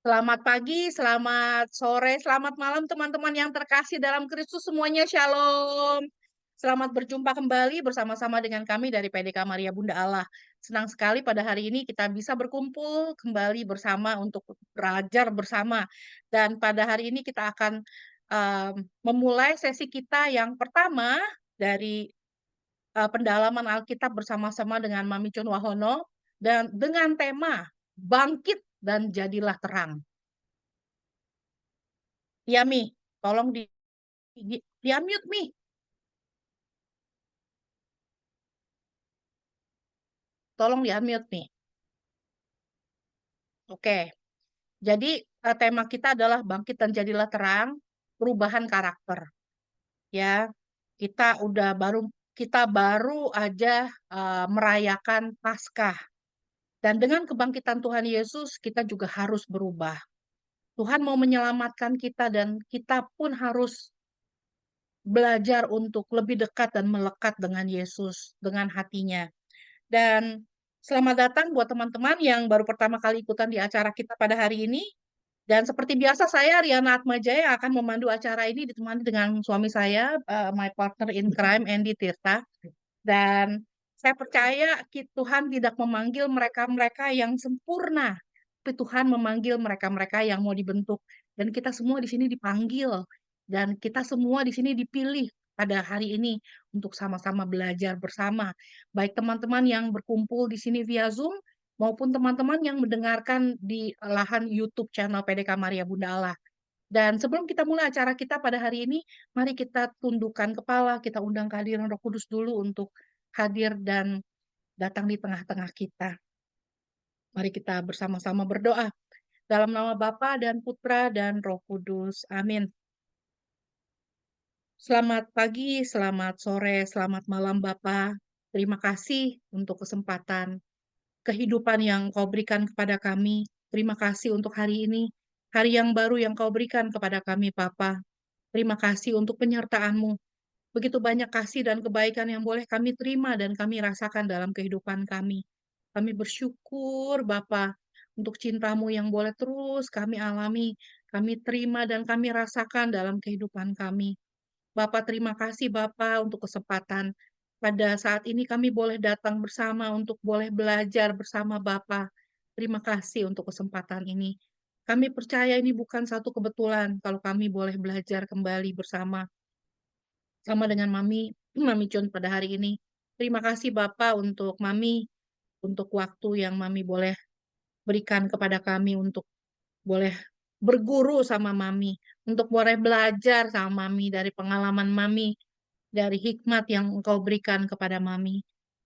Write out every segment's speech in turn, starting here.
Selamat pagi, selamat sore, selamat malam teman-teman yang terkasih dalam Kristus semuanya, Shalom. Selamat berjumpa kembali bersama-sama dengan kami dari PDK Maria Bunda Allah. Senang sekali pada hari ini kita bisa berkumpul kembali bersama untuk belajar bersama. Dan pada hari ini kita akan memulai sesi kita yang pertama dari pendalaman Alkitab bersama-sama dengan Mami Chun Wahono dan dengan tema Bangkit dan Jadilah Terang. Iya, Mi. Tolong di unmute, Mi. Tolong di unmute, Mi. Oke. Jadi tema kita adalah bangkit dan jadilah terang, perubahan karakter. Ya, kita baru aja merayakan Paskah. Dan dengan kebangkitan Tuhan Yesus, kita juga harus berubah. Tuhan mau menyelamatkan kita dan kita pun harus belajar untuk lebih dekat dan melekat dengan Yesus, dengan hatinya. Dan selamat datang buat teman-teman yang baru pertama kali ikutan di acara kita pada hari ini. Dan seperti biasa saya Riana Atmajaya yang akan memandu acara ini ditemani dengan suami saya, my partner in crime, Andy Tirta. Dan saya percaya Tuhan tidak memanggil mereka-mereka yang sempurna, tapi Tuhan memanggil mereka-mereka yang mau dibentuk. Dan kita semua di sini dipanggil, dan kita semua di sini dipilih pada hari ini untuk sama-sama belajar bersama. Baik teman-teman yang berkumpul di sini via Zoom, maupun teman-teman yang mendengarkan di lahan YouTube channel PDK Maria Bunda Allah. Dan sebelum kita mulai acara kita pada hari ini, mari kita tundukkan kepala, kita undang kehadiran Roh Kudus dulu untuk hadir dan datang di tengah-tengah kita. Mari kita bersama-sama berdoa. Dalam nama Bapa dan Putra dan Roh Kudus. Amin. Selamat pagi, selamat sore, selamat malam Bapa. Terima kasih untuk kesempatan kehidupan yang Kau berikan kepada kami. Terima kasih untuk hari ini, hari yang baru yang Kau berikan kepada kami, Bapa. Terima kasih untuk penyertaan-Mu. Begitu banyak kasih dan kebaikan yang boleh kami terima dan kami rasakan dalam kehidupan kami. Kami bersyukur, Bapa, untuk cinta-Mu yang boleh terus kami alami, kami terima dan kami rasakan dalam kehidupan kami. Bapak, terima kasih Bapak untuk kesempatan. Pada saat ini kami boleh datang bersama untuk boleh belajar bersama Bapak. Terima kasih untuk kesempatan ini. Kami percaya ini bukan satu kebetulan kalau kami boleh belajar kembali bersama sama dengan Mami Chun pada hari ini. Terima kasih Bapak untuk Mami, untuk waktu yang Mami boleh berikan kepada kami untuk boleh berguru sama Mami, untuk boleh belajar sama Mami dari pengalaman Mami, dari hikmat yang Engkau berikan kepada Mami.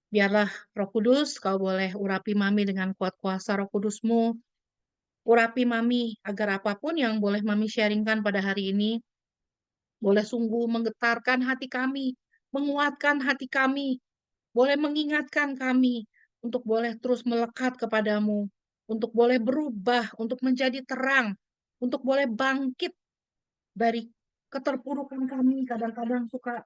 Biarlah Roh Kudus, Kau boleh urapi Mami dengan kuat kuasa Roh Kudus-Mu. Urapi Mami agar apapun yang boleh Mami sharingkan pada hari ini, boleh sungguh menggetarkan hati kami, menguatkan hati kami, boleh mengingatkan kami untuk boleh terus melekat kepadamu, untuk boleh berubah, untuk menjadi terang, untuk boleh bangkit dari keterpurukan kami kadang-kadang suka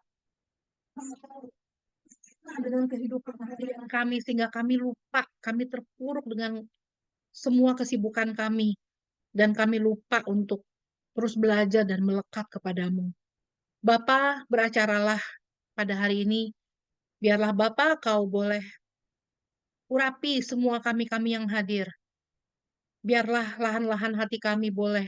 dengan kehidupan harian kami sehingga kami lupa, kami terpuruk dengan semua kesibukan kami dan kami lupa untuk terus belajar dan melekat kepadamu. Bapa, beracaralah pada hari ini, biarlah Bapa kau boleh urapi semua kami-kami yang hadir. Biarlah lahan-lahan hati kami boleh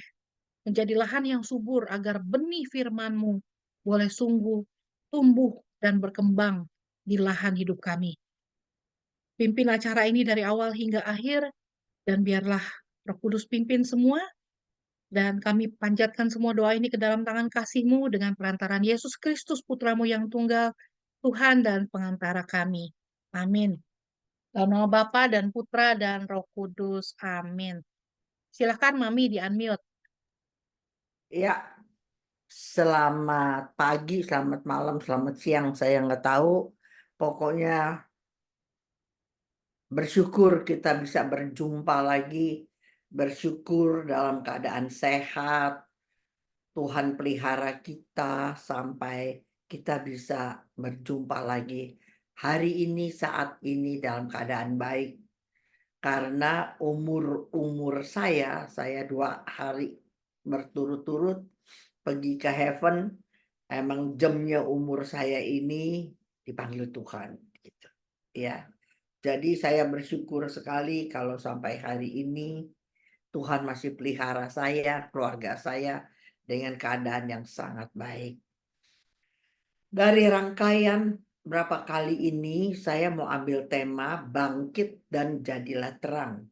menjadi lahan yang subur agar benih firman-Mu boleh sungguh tumbuh dan berkembang di lahan hidup kami. Pimpin acara ini dari awal hingga akhir, dan biarlah Roh Kudus pimpin semua, dan kami panjatkan semua doa ini ke dalam tangan kasih-Mu dengan perantaran Yesus Kristus, Putra-Mu yang tunggal, Tuhan dan pengantara kami. Amin. Dalam nama Bapa dan Putra dan Roh Kudus. Amin. Silakan Mami di-unmute. Ya, selamat pagi, selamat malam, selamat siang. Saya nggak tahu. Pokoknya bersyukur kita bisa berjumpa lagi. Bersyukur dalam keadaan sehat. Tuhan pelihara kita sampai kita bisa berjumpa lagi. Hari ini, saat ini dalam keadaan baik. karena umur saya 2 hari berturut-turut pergi ke heaven, emang jamnya umur saya ini dipanggil Tuhan, gitu, ya. Jadi saya bersyukur sekali kalau sampai hari ini Tuhan masih pelihara saya, keluarga saya dengan keadaan yang sangat baik. Dari rangkaian berapa kali ini saya mau ambil tema bangkit dan jadilah terang.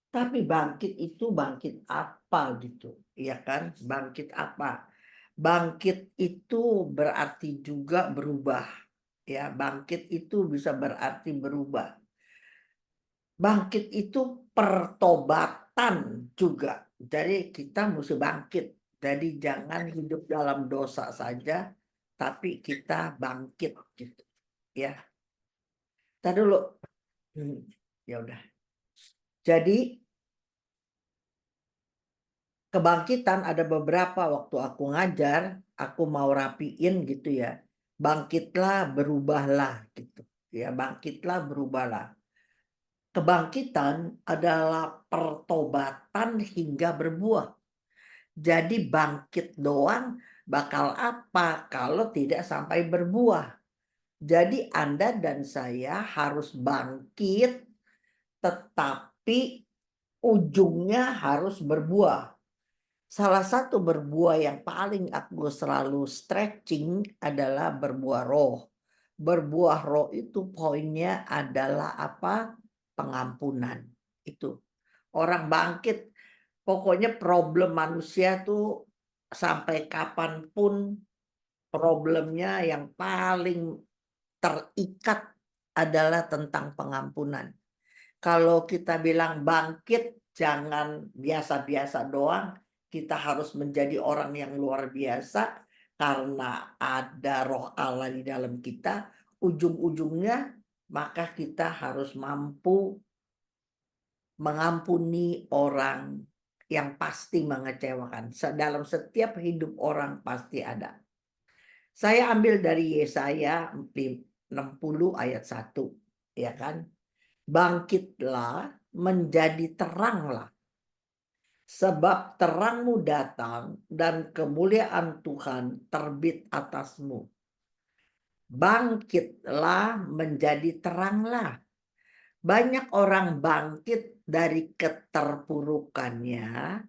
Tapi bangkit itu bangkit apa gitu, ya kan? Bangkit apa? Bangkit itu berarti juga berubah, ya. Bangkit itu bisa berarti berubah. Bangkit itu pertobatan juga. Jadi kita mesti bangkit. Jadi jangan hidup dalam dosa saja, tapi kita bangkit gitu, ya. Entar dulu, ya udah. Jadi kebangkitan ada beberapa waktu aku ngajar, aku mau rapiin gitu ya. Bangkitlah, berubahlah gitu. Ya, bangkitlah, berubahlah. Kebangkitan adalah pertobatan hingga berbuah. Jadi bangkit doang bakal apa kalau tidak sampai berbuah. Jadi Anda dan saya harus bangkit tetapi ujungnya harus berbuah. Salah satu berbuah yang paling aku selalu stretching adalah berbuah roh. Berbuah roh itu poinnya adalah apa? Pengampunan. Itu. Orang bangkit, pokoknya problem manusia tuh sampai kapanpun problemnya yang paling terikat adalah tentang pengampunan. Kalau kita bilang bangkit, jangan biasa-biasa doang, kita harus menjadi orang yang luar biasa karena ada Roh Allah di dalam kita. Ujung-ujungnya, maka kita harus mampu mengampuni orang yang pasti mengecewakan. Dalam setiap hidup orang pasti ada. Saya ambil dari Yesaya 60 ayat 1, ya kan? Bangkitlah, menjadi teranglah, sebab terangmu datang dan kemuliaan Tuhan terbit atasmu. Bangkitlah, menjadi teranglah. Banyak orang bangkit dari keterpurukannya,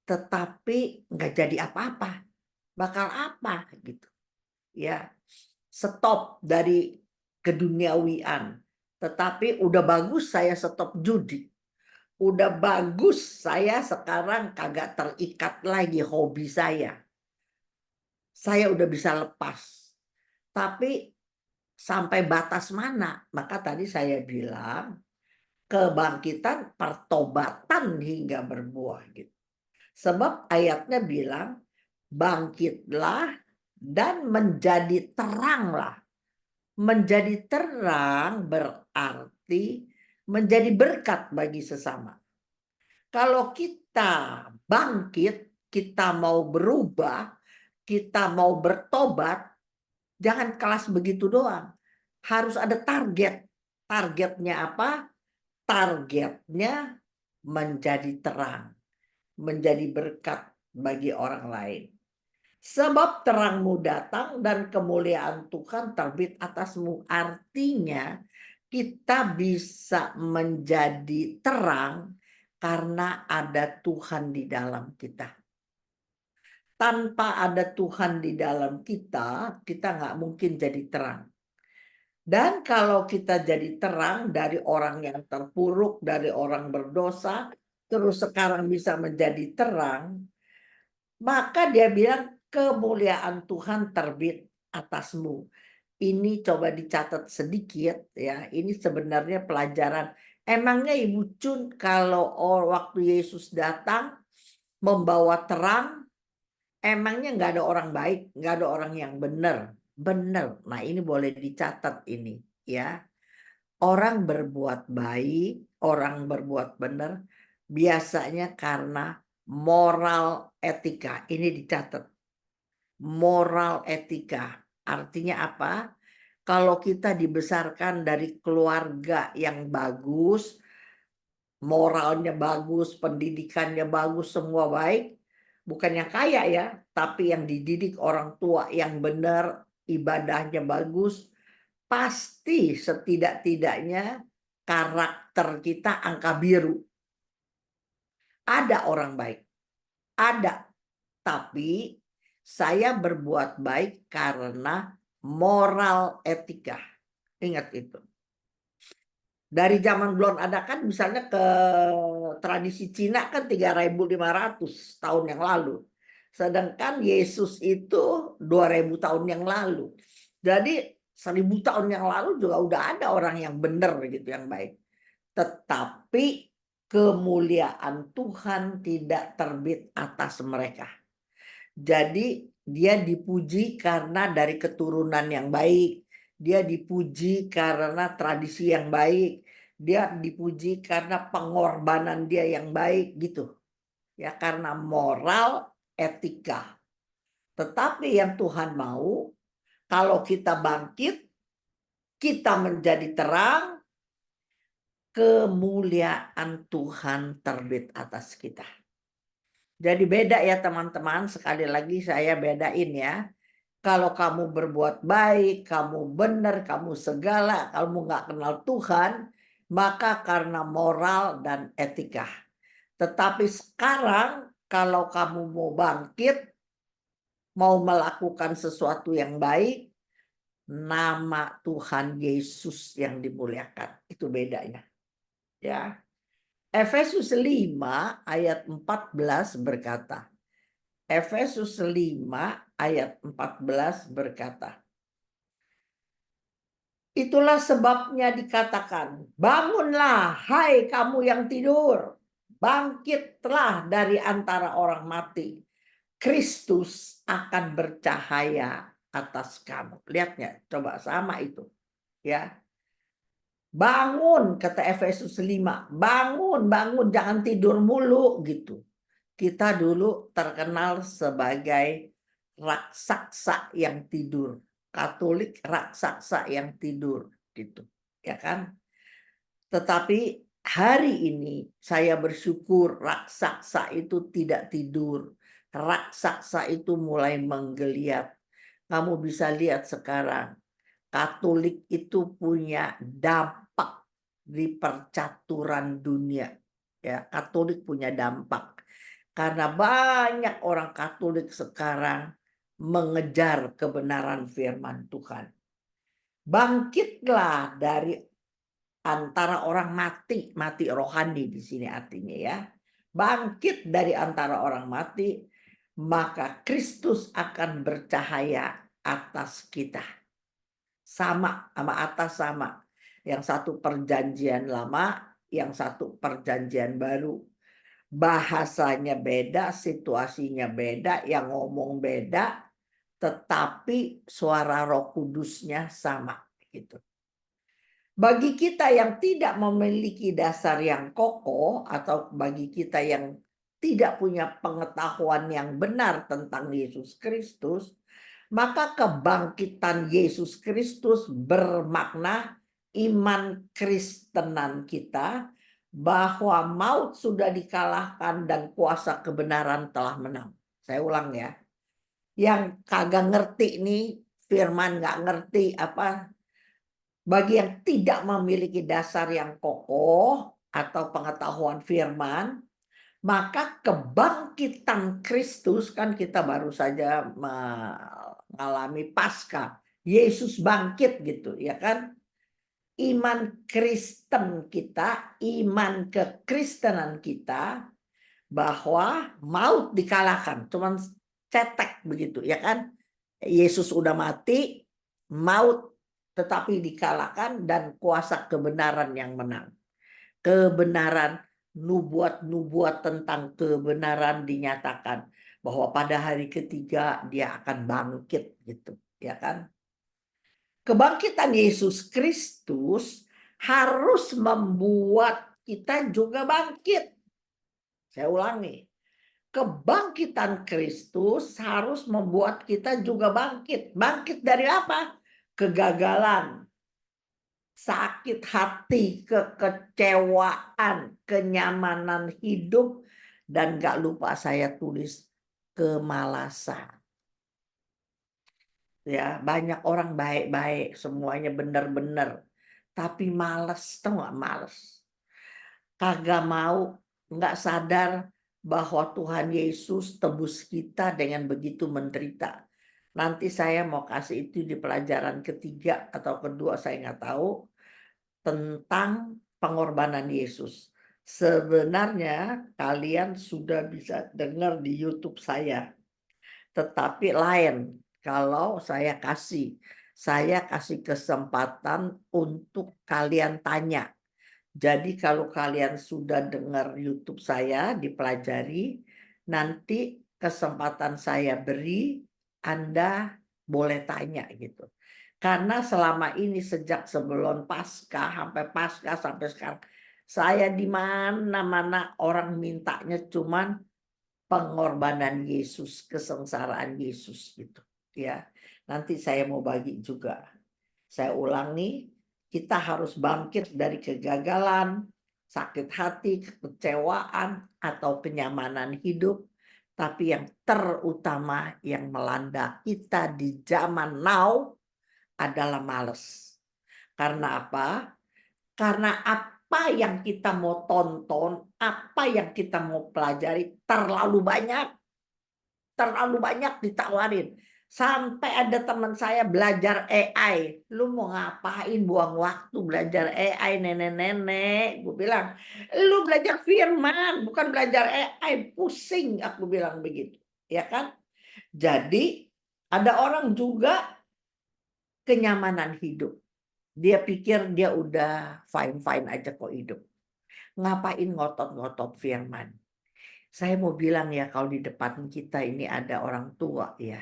tetapi nggak jadi apa-apa. Bakal apa gitu, ya. Stop dari keduniawian. Tetapi udah bagus saya stop judi. Udah bagus saya sekarang kagak terikat lagi hobi saya. Saya udah bisa lepas. Tapi sampai batas mana? Maka tadi saya bilang kebangkitan pertobatan hingga berbuah gitu. Sebab ayatnya bilang bangkitlah dan menjadi teranglah. Menjadi terang berarti menjadi berkat bagi sesama. Kalau kita bangkit, kita mau berubah, kita mau bertobat, jangan kelas begitu doang. Harus ada target. Targetnya apa? Targetnya menjadi terang, menjadi berkat bagi orang lain. Sebab terangmu datang dan kemuliaan Tuhan terbit atasmu. Artinya kita bisa menjadi terang karena ada Tuhan di dalam kita. Tanpa ada Tuhan di dalam kita, kita nggak mungkin jadi terang. Dan kalau kita jadi terang dari orang yang terpuruk, dari orang berdosa, terus sekarang bisa menjadi terang, maka dia bilang kemuliaan Tuhan terbit atasmu. Ini coba dicatat sedikit ya, ini sebenarnya pelajaran. Emangnya Ibu Cun kalau waktu Yesus datang membawa terang, emangnya nggak ada orang baik, nggak ada orang yang benar? Benar. Nah ini boleh dicatat ini ya. Orang berbuat baik, orang berbuat benar, biasanya karena moral etika. Ini dicatat. Moral etika. Artinya apa? Kalau kita dibesarkan dari keluarga yang bagus, moralnya bagus, pendidikannya bagus, semua baik. Bukan yang kaya ya, tapi yang dididik orang tua yang benar, ibadahnya bagus, pasti setidak-tidaknya karakter kita angka biru. Ada orang baik, ada. Tapi saya berbuat baik karena moral etika. Ingat itu. Dari zaman belum ada kan misalnya ke tradisi Cina kan 3.500 tahun yang lalu. Sedangkan Yesus itu 2.000 tahun yang lalu. Jadi 1.000 tahun yang lalu juga udah ada orang yang benar gitu, yang baik. Tetapi kemuliaan Tuhan tidak terbit atas mereka. Jadi dia dipuji karena dari keturunan yang baik, dia dipuji karena tradisi yang baik, dia dipuji karena pengorbanan dia yang baik gitu. Ya karena moral, etika. Tetapi yang Tuhan mau kalau kita bangkit, kita menjadi terang, kemuliaan Tuhan terbit atas kita. Jadi beda ya teman-teman, sekali lagi saya bedain ya. Kalau kamu berbuat baik, kamu benar, kamu segala, kamu nggak kenal Tuhan, maka karena moral dan etika. Tetapi sekarang kalau kamu mau bangkit, mau melakukan sesuatu yang baik, nama Tuhan Yesus yang dimuliakan. Itu bedanya. Ya. Efesus 5 ayat 14 berkata, Efesus 5 ayat 14 berkata, itulah sebabnya dikatakan, bangunlah hai kamu yang tidur, bangkitlah dari antara orang mati. Kristus akan bercahaya atas kamu. Lihat nggak? Coba sama itu. Ya. Bangun, kata Efesus 5. Bangun, bangun, jangan tidur mulu gitu. Kita dulu terkenal sebagai raksasa yang tidur. Katolik raksasa yang tidur gitu, ya kan? Tetapi hari ini saya bersyukur raksasa itu tidak tidur. Raksasa itu mulai menggeliat. Kamu bisa lihat sekarang Katolik itu punya dampak di percaturan dunia. Ya, Katolik punya dampak. Karena banyak orang Katolik sekarang mengejar kebenaran firman Tuhan. Bangkitlah dari antara orang mati, mati rohani di sini artinya ya. Bangkit dari antara orang mati, maka Kristus akan bercahaya atas kita. Sama atas sama. Yang satu perjanjian lama, yang satu perjanjian baru. Bahasanya beda, situasinya beda, yang ngomong beda, tetapi suara Roh Kudusnya sama gitu. Bagi kita yang tidak memiliki dasar yang kokoh atau bagi kita yang tidak punya pengetahuan yang benar tentang Yesus Kristus, maka kebangkitan Yesus Kristus bermakna iman Kristenan kita bahwa maut sudah dikalahkan dan kuasa kebenaran telah menang. Saya ulang ya. Yang kagak ngerti nih firman, nggak ngerti apa, bagi yang tidak memiliki dasar yang kokoh atau pengetahuan firman, maka kebangkitan Kristus, kan kita baru saja mengalami Paskah, Yesus bangkit gitu ya kan. Iman Kristen kita, iman kekristenan kita bahwa maut dikalahkan, cuman cetek begitu ya kan. Yesus udah mati, maut tetapi dikalahkan dan kuasa kebenaran yang menang. Kebenaran, nubuat-nubuat tentang kebenaran dinyatakan bahwa pada hari ketiga dia akan bangkit gitu, ya kan? Kebangkitan Yesus Kristus harus membuat kita juga bangkit. Saya ulangi. Kebangkitan Kristus harus membuat kita juga bangkit. Bangkit dari apa? Kegagalan, sakit hati, kekecewaan, kenyamanan hidup, dan nggak lupa saya tulis kemalasan. Ya, banyak orang baik-baik, semuanya bener-bener, tapi males, tahu nggak males? Kagak mau, nggak sadar bahwa Tuhan Yesus tebus kita dengan begitu menderita. Nanti saya mau kasih itu di pelajaran ketiga atau kedua, saya nggak tahu, tentang pengorbanan Yesus. Sebenarnya kalian sudah bisa dengar di YouTube saya, tetapi lain kalau saya kasih kesempatan untuk kalian tanya. Jadi kalau kalian sudah dengar YouTube saya dipelajari, nanti kesempatan saya beri, Anda boleh tanya gitu. Karena selama ini sejak sebelum Paskah sampai sekarang, saya di mana-mana orang mintanya cuman pengorbanan Yesus, kesengsaraan Yesus gitu ya. Nanti saya mau bagi juga. Saya ulangi, kita harus bangkit dari kegagalan, sakit hati, kekecewaan, atau kenyamanan hidup. Tapi yang terutama yang melanda kita di zaman now adalah males. Karena apa? Karena apa yang kita mau tonton, apa yang kita mau pelajari terlalu banyak ditawarin. Sampai ada teman saya belajar AI. Lu mau ngapain buang waktu belajar AI, nenek-nenek? Gue bilang, lu belajar firman, bukan belajar AI. Pusing, aku bilang begitu. Ya kan? Jadi, ada orang juga kenyamanan hidup. Dia pikir dia udah fine-fine aja kok hidup. Ngapain ngotot-ngotot firman? Saya mau bilang ya, kalau di depan kita ini ada orang tua ya.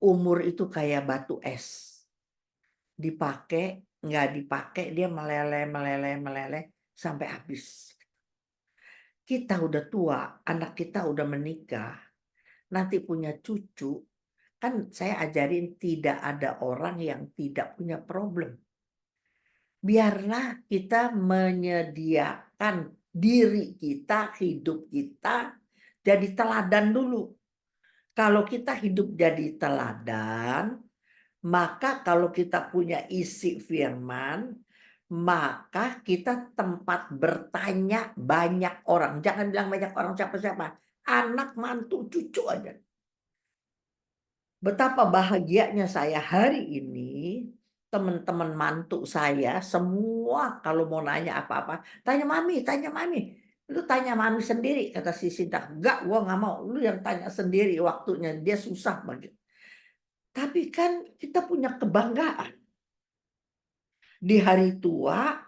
Umur itu kayak batu es. Dipakai, nggak dipakai, dia meleleh, meleleh, meleleh sampai habis. Kita udah tua, anak kita udah menikah, nanti punya cucu, kan saya ajarin tidak ada orang yang tidak punya problem. Biarlah kita menyediakan diri kita, hidup kita jadi teladan dulu. Kalau kita hidup jadi teladan, maka kalau kita punya isi firman, maka kita tempat bertanya banyak orang. Jangan bilang banyak orang siapa-siapa. Anak, mantu, cucu aja. Betapa bahagianya saya hari ini, teman-teman mantu saya semua kalau mau nanya apa-apa, tanya mami, tanya mami. Lu tanya mami sendiri, kata si Sinta. Enggak, gua nggak mau. Lu yang tanya sendiri waktunya. Dia susah begitu. Tapi kan kita punya kebanggaan. Di hari tua,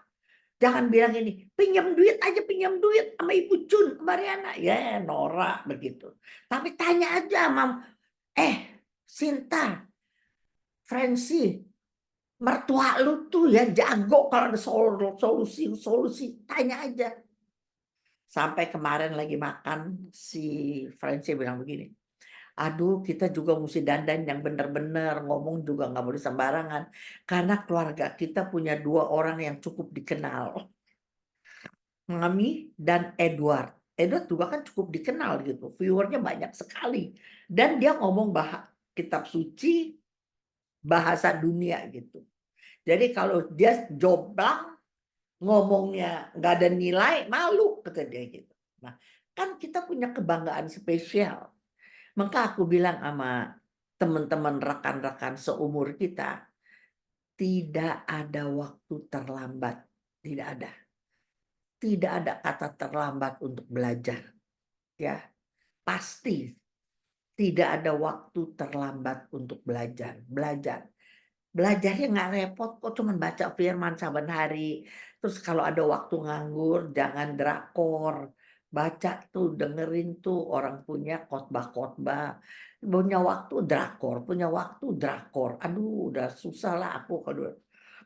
jangan bilang ini, pinjam duit aja, pinjam duit sama Ibu Jun, Mariana. Ya, norak begitu. Tapi tanya aja, Mam. Sinta, Francie, mertua lu tuh ya jago kalau ada solusi, tanya aja. Sampai kemarin lagi makan, si Francie bilang begini, aduh kita juga mesti dandan yang bener-bener, ngomong juga nggak boleh sembarangan. Karena keluarga kita punya dua orang yang cukup dikenal. Mami dan Edward. Edward juga kan cukup dikenal gitu, viewernya banyak sekali. Dan dia ngomong kitab suci, bahasa dunia gitu. Jadi kalau dia jomplang, ngomongnya nggak ada nilai, malu kata dia gitu. Nah, kan kita punya kebanggaan spesial. Maka aku bilang sama teman-teman rekan-rekan seumur kita, tidak ada waktu terlambat, tidak ada. Tidak ada kata terlambat untuk belajar, ya. Pasti tidak ada waktu terlambat untuk belajar. Belajarnya nggak repot kok, cuman baca firman saban hari. Terus kalau ada waktu nganggur, jangan drakor. Baca tuh, dengerin tuh orang punya khotbah-khotbah. Punya waktu drakor, punya waktu drakor. Aduh, udah susah lah aku kalau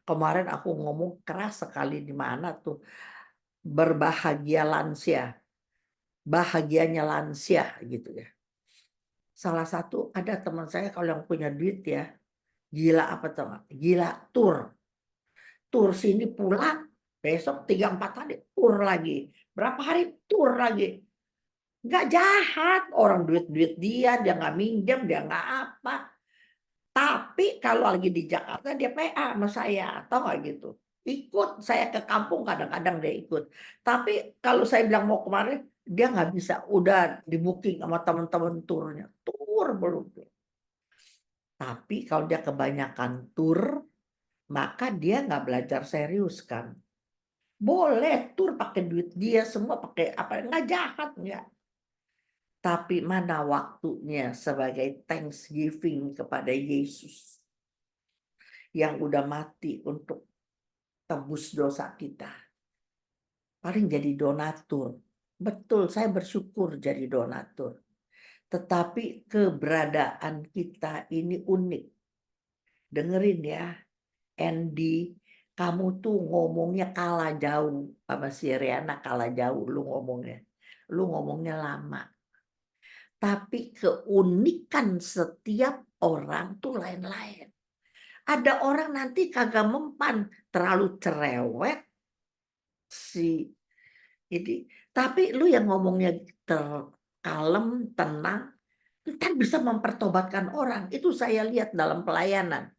kemarin aku ngomong keras sekali di mana tuh. Berbahagia lansia. Bahagianya lansia gitu ya. Salah satu ada teman saya kalau yang punya duit ya, Gila apa tau nggak? Gila tur. Tur sini pulang, besok 3, 4 hari tur lagi. Berapa hari tur lagi. Nggak jahat, orang duit-duit dia nggak minjem, dia nggak apa. Tapi kalau lagi di Jakarta dia PA sama saya, tahu nggak gitu. Ikut saya ke kampung kadang-kadang dia ikut. Tapi kalau saya bilang mau kemarin, dia nggak bisa, udah di-booking sama teman-teman turnya. Tur belum tuh. Tapi kalau dia kebanyakan tur, maka dia nggak belajar serius kan. Boleh tur pakai duit dia semua pakai apa, nggak jahat nggak. Tapi mana waktunya sebagai thanksgiving kepada Yesus yang udah mati untuk tebus dosa kita. Paling jadi donatur. Betul, saya bersyukur jadi donatur. Tetapi keberadaan kita ini unik. Dengerin ya, Andy, kamu tuh ngomongnya kalah jauh sama si Riana, kalah jauh lu ngomongnya. Lu ngomongnya lama. Tapi keunikan setiap orang tuh lain-lain. Ada orang nanti kagak mempan, terlalu cerewet si jadi tapi lu yang ngomongnya kalem, tenang, entar bisa mempertobatkan orang. Itu saya lihat dalam pelayanan.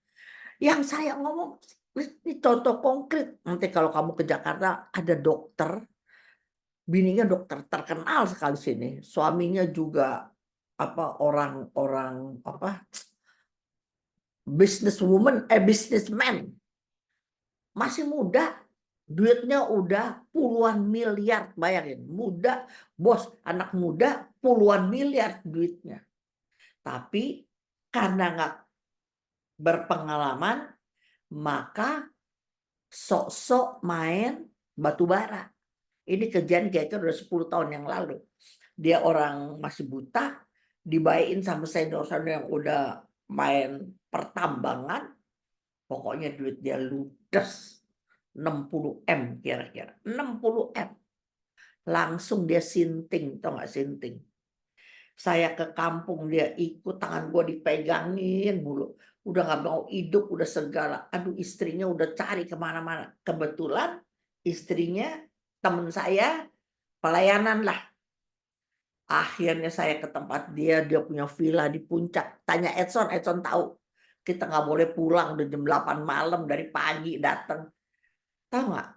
Yang saya ngomong ini contoh konkret. Nanti kalau kamu ke Jakarta ada dokter, bininya dokter terkenal sekali sini. Suaminya juga apa orang-orang apa businessman. Masih muda, duitnya udah puluhan miliar, bayangin. Muda, bos, anak muda puluhan miliar duitnya. Tapi karena nggak berpengalaman, maka sok-sok main batu bara. Ini kejadian kayaknya udah 10 tahun yang lalu. Dia orang masih buta, dibayain sama senior-senior yang udah main pertambangan, pokoknya duit dia ludes. 60 M kira-kira. 60 M. Langsung dia sinting, tau gak sinting. Saya ke kampung dia ikut, tangan gue dipegangin mulu. Udah gak mau hidup, udah segala. Aduh istrinya udah cari kemana-mana. Kebetulan istrinya temen saya pelayanan lah. Akhirnya saya ke tempat dia punya villa di puncak. Tanya Edson, Edson tahu. Kita nggak boleh pulang udah jam 8 malam dari pagi datang. Tahu nggak?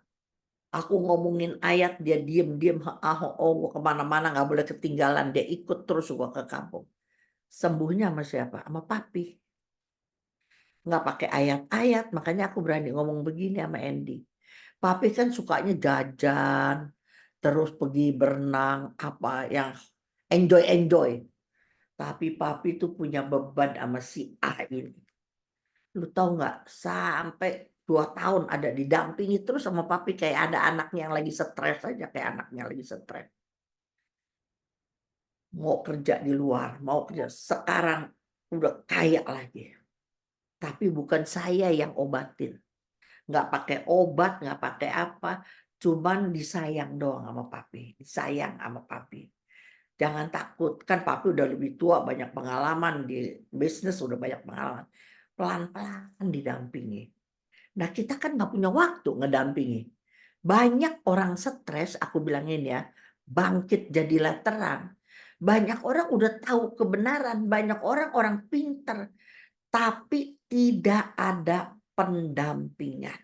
Aku ngomongin ayat dia diem-diem, gua kemana-mana nggak boleh ketinggalan. Dia ikut terus gua ke kampung. Sembuhnya sama siapa? Sama papi. Nggak pakai ayat-ayat, makanya aku berani ngomong begini sama Andy. Papi kan sukanya jajan, terus pergi berenang, apa yang enjoy-enjoy. Tapi papi tuh punya beban sama si A ini. Lu tahu nggak? Sampai 2 tahun ada didampingi terus sama papi kayak ada anaknya yang lagi stres aja, kayak anaknya lagi stres. Mau kerja di luar, mau kerja. Sekarang udah kaya lagi. Tapi bukan saya yang obatin. Nggak pakai obat, nggak pakai apa. Cuman disayang doang sama papi. Disayang sama papi. Jangan takut, kan papi udah lebih tua, banyak pengalaman di bisnis, udah banyak pengalaman. Pelan-pelan didampingi. Nah kita kan nggak punya waktu ngedampingi. Banyak orang stres, aku bilangin ya, bangkit jadilah terang. Banyak orang udah tahu kebenaran, banyak orang orang pinter, tapi tidak ada pendampingan.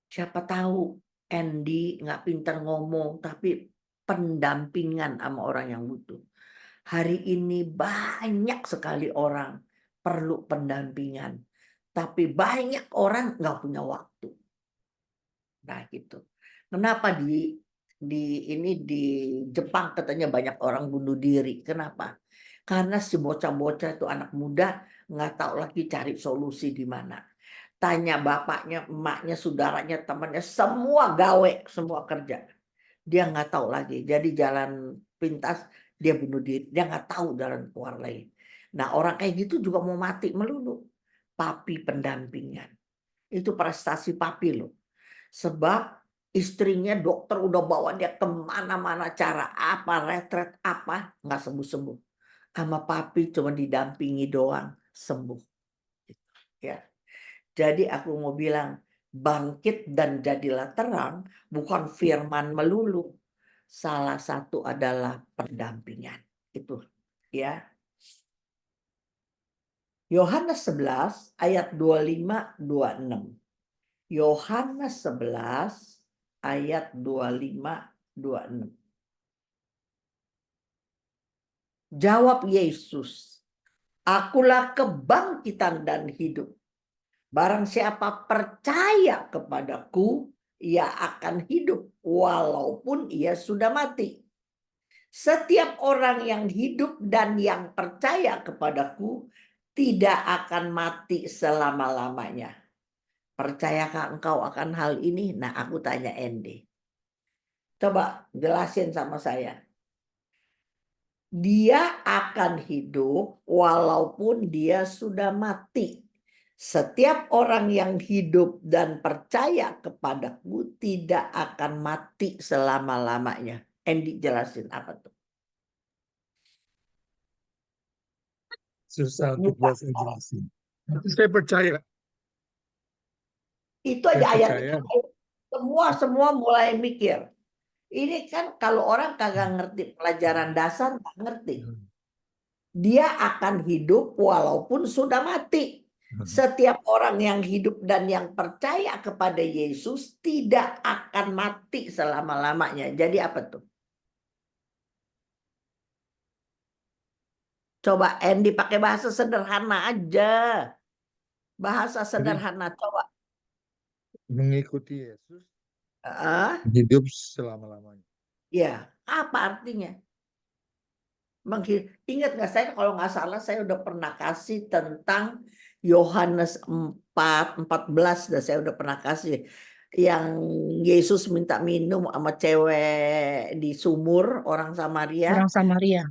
Siapa tahu Andy nggak pinter ngomong, tapi pendampingan sama orang yang butuh. Hari ini banyak sekali orang perlu pendampingan, tapi banyak orang nggak punya waktu. Nah gitu. Kenapa di Jepang katanya banyak orang bunuh diri? Kenapa? Karena si bocah-bocah itu anak muda nggak tahu lagi cari solusi di mana. Tanya bapaknya, emaknya, saudaranya, temannya, semua gawe, semua kerja. Dia nggak tahu lagi. Jadi jalan pintas dia bunuh diri. Dia nggak tahu jalan keluar lagi. Nah orang kayak gitu juga mau mati melulu. Papi pendampingan. Itu prestasi papi loh. Sebab istrinya dokter udah bawa dia kemana-mana, cara apa, retret apa, nggak sembuh-sembuh. Sama papi cuma didampingi doang. sembuh. Ya. Jadi aku mau bilang, bangkit dan jadilah terang bukan firman melulu. Salah satu adalah pendampingan. Itu ya. Yohanes 11 ayat 25-26. Yohanes 11 ayat 25-26. Jawab Yesus, akulah kebangkitan dan hidup. Barang siapa percaya kepadaku, ia akan hidup walaupun ia sudah mati. Setiap orang yang hidup dan yang percaya kepadaku tidak akan mati selama-lamanya. Percayakah engkau akan hal ini? Nah, aku tanya Andy. Coba jelasin sama saya. Dia akan hidup walaupun dia sudah mati. Setiap orang yang hidup dan percaya kepadaku tidak akan mati selama-lamanya. Andy jelasin apa tuh? Susah untuk saya jelasin. Tapi saya percaya. Itu Saya aja ayat percaya. semua mulai mikir. Ini kan kalau orang kagak ngerti pelajaran dasar, nggak ngerti. Dia akan hidup walaupun sudah mati. Setiap orang yang hidup dan yang percaya kepada Yesus tidak akan mati selama-lamanya. Jadi apa tuh? Coba Andy pakai bahasa sederhana aja. Bahasa sederhana coba. Mengikuti Yesus Ah, hidup selama-lamanya. ya, apa artinya? Ingat nggak, saya kalau nggak salah saya udah pernah kasih tentang Yohanes 4:14, dan saya udah pernah kasih yang Yesus minta minum sama cewek di sumur orang Samaria. Orang Samaria.